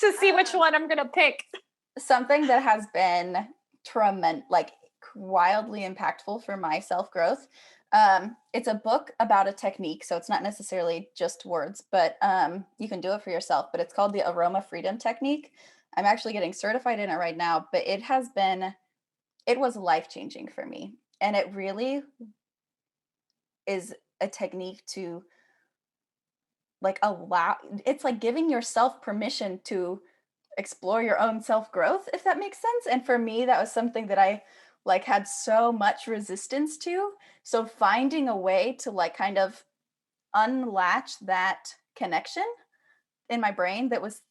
to see which one I'm going to pick. Something that has been tremendous, like wildly impactful for my self-growth It's a book about a technique, so it's not necessarily just words, but you can do it for yourself. But it's called the Aroma Freedom Technique. I'm actually getting certified in it right now, but it was life-changing for me. And it really is a technique to it's like giving yourself permission to explore your own self-growth, if that makes sense. And for me, that was something that I had so much resistance to. So finding a way to kind of unlatch that connection in my brain that was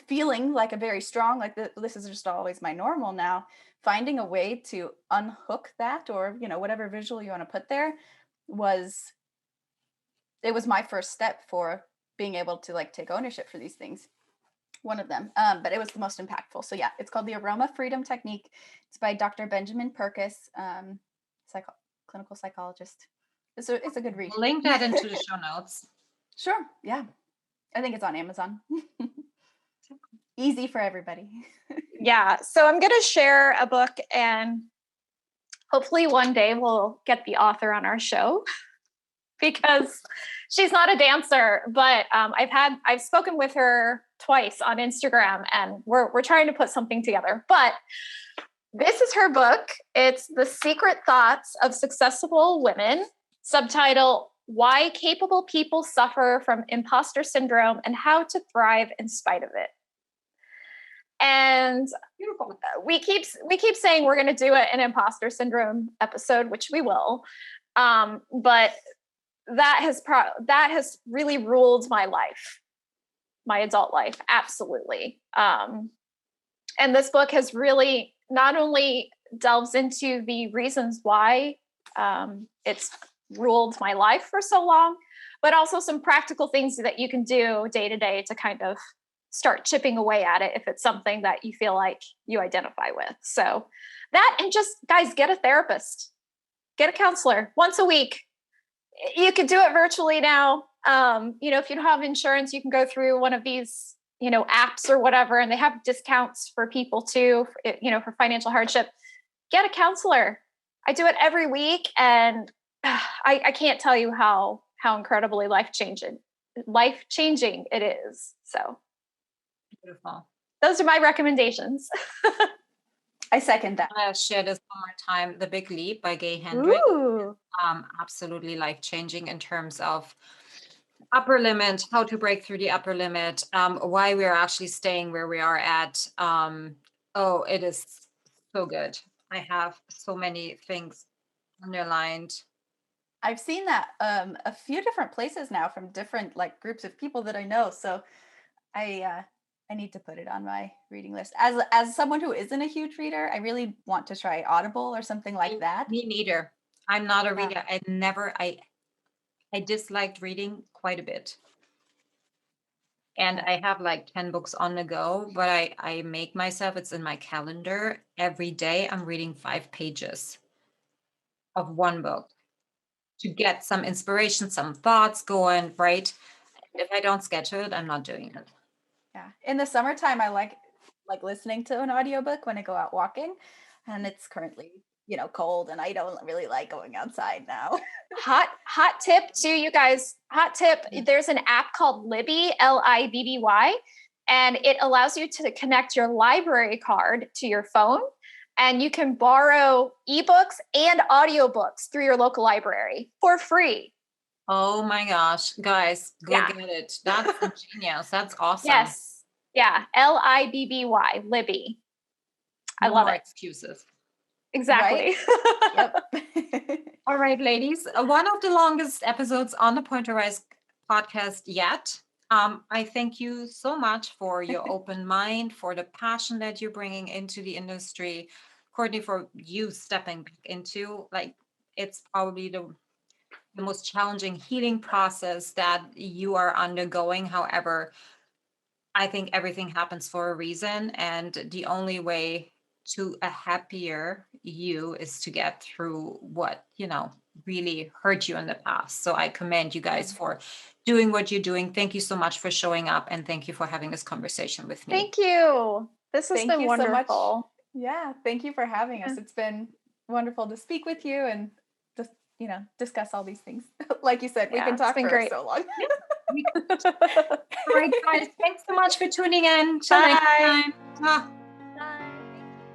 feeling like a very strong, this is just always my normal now, finding a way to unhook that, or whatever visual you want to put there, was my first step for being able to take ownership for these things. One of them, but it was the most impactful. So yeah, it's called the Aroma Freedom Technique. It's by Dr. Benjamin Perkis, clinical psychologist. It's a good read. We'll link that into the show notes. Sure. Yeah. I think it's on Amazon. Easy for everybody. Yeah. So I'm going to share a book, and hopefully one day we'll get the author on our show, because she's not a dancer, but I've spoken with her twice on Instagram, and we're trying to put something together. But this is her book. It's The Secret Thoughts of Successful Women, subtitle Why Capable People Suffer from Imposter Syndrome and How to Thrive in Spite of It. And we keep saying we're going to do an imposter syndrome episode, which we will. But that has really ruled my life, my adult life. Absolutely. And this book has really not only delves into the reasons why it's ruled my life for so long, but also some practical things that you can do day to day to kind of start chipping away at it if it's something that you feel like you identify with. So that, and just guys, get a therapist, get a counselor once a week. You could do it virtually now. If you don't have insurance, you can go through one of these, apps or whatever, and they have discounts for people too, for financial hardship. Get a counselor. I do it every week, and I can't tell you how incredibly life-changing it is. So Beautiful. Those are my recommendations. I second that. I'll share this one more time. The Big Leap by Gay Hendricks. Ooh. Absolutely life-changing in terms of upper limit, how to break through the upper limit, why we're actually staying where we are at. It is so good. I have so many things underlined. I've seen that a few different places now from different groups of people that I know. So I need to put it on my reading list. As someone who isn't a huge reader, I really want to try Audible or something like that. Me neither. I'm not a reader. I disliked reading quite a bit. And I have 10 books on the go, but I make myself, it's in my calendar, every day I'm reading 5 pages of one book to get some inspiration, some thoughts going, right? If I don't schedule it, I'm not doing it. Yeah. In the summertime, I like listening to an audiobook when I go out walking, and it's currently, cold, and I don't really like going outside now. Hot tip too, you guys. Hot tip. There's an app called Libby, Libby, and it allows you to connect your library card to your phone, and you can borrow ebooks and audiobooks through your local library for free. Oh my gosh, guys, go get it. That's genius. That's awesome. Yes. Yeah. Libby, Libby. I love it. Excuses. Exactly. Right? Yep. All right, ladies. One of the longest episodes on the Point to Rise podcast yet. I thank you so much for your open mind, for the passion that you're bringing into the industry. Courtney, for you stepping back into, it's probably the most challenging healing process that you are undergoing. However, I think everything happens for a reason, and the only way to a happier you is to get through what really hurt you in the past. So I commend you guys for doing what you're doing. Thank you so much for showing up, and thank you for having this conversation with me. Thank you. This has been wonderful. So much. Yeah, thank you for having us. It's been wonderful to speak with you and just discuss all these things. Like you said, we Yeah, can it's talk been for great. so long. All right, guys. Thanks so much for tuning in. Till next Bye. time. Mwah. Bye.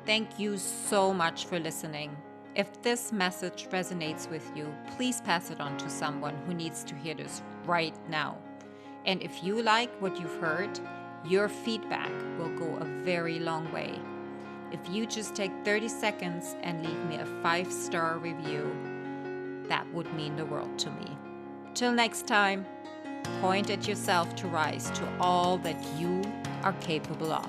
Thank you so much for listening. If this message resonates with you, please pass it on to someone who needs to hear this right now. And if you like what you've heard, your feedback will go a very long way. If you just take 30 seconds and leave me a 5-star review, that would mean the world to me. Till next time, point at yourself to rise to all that you are capable of.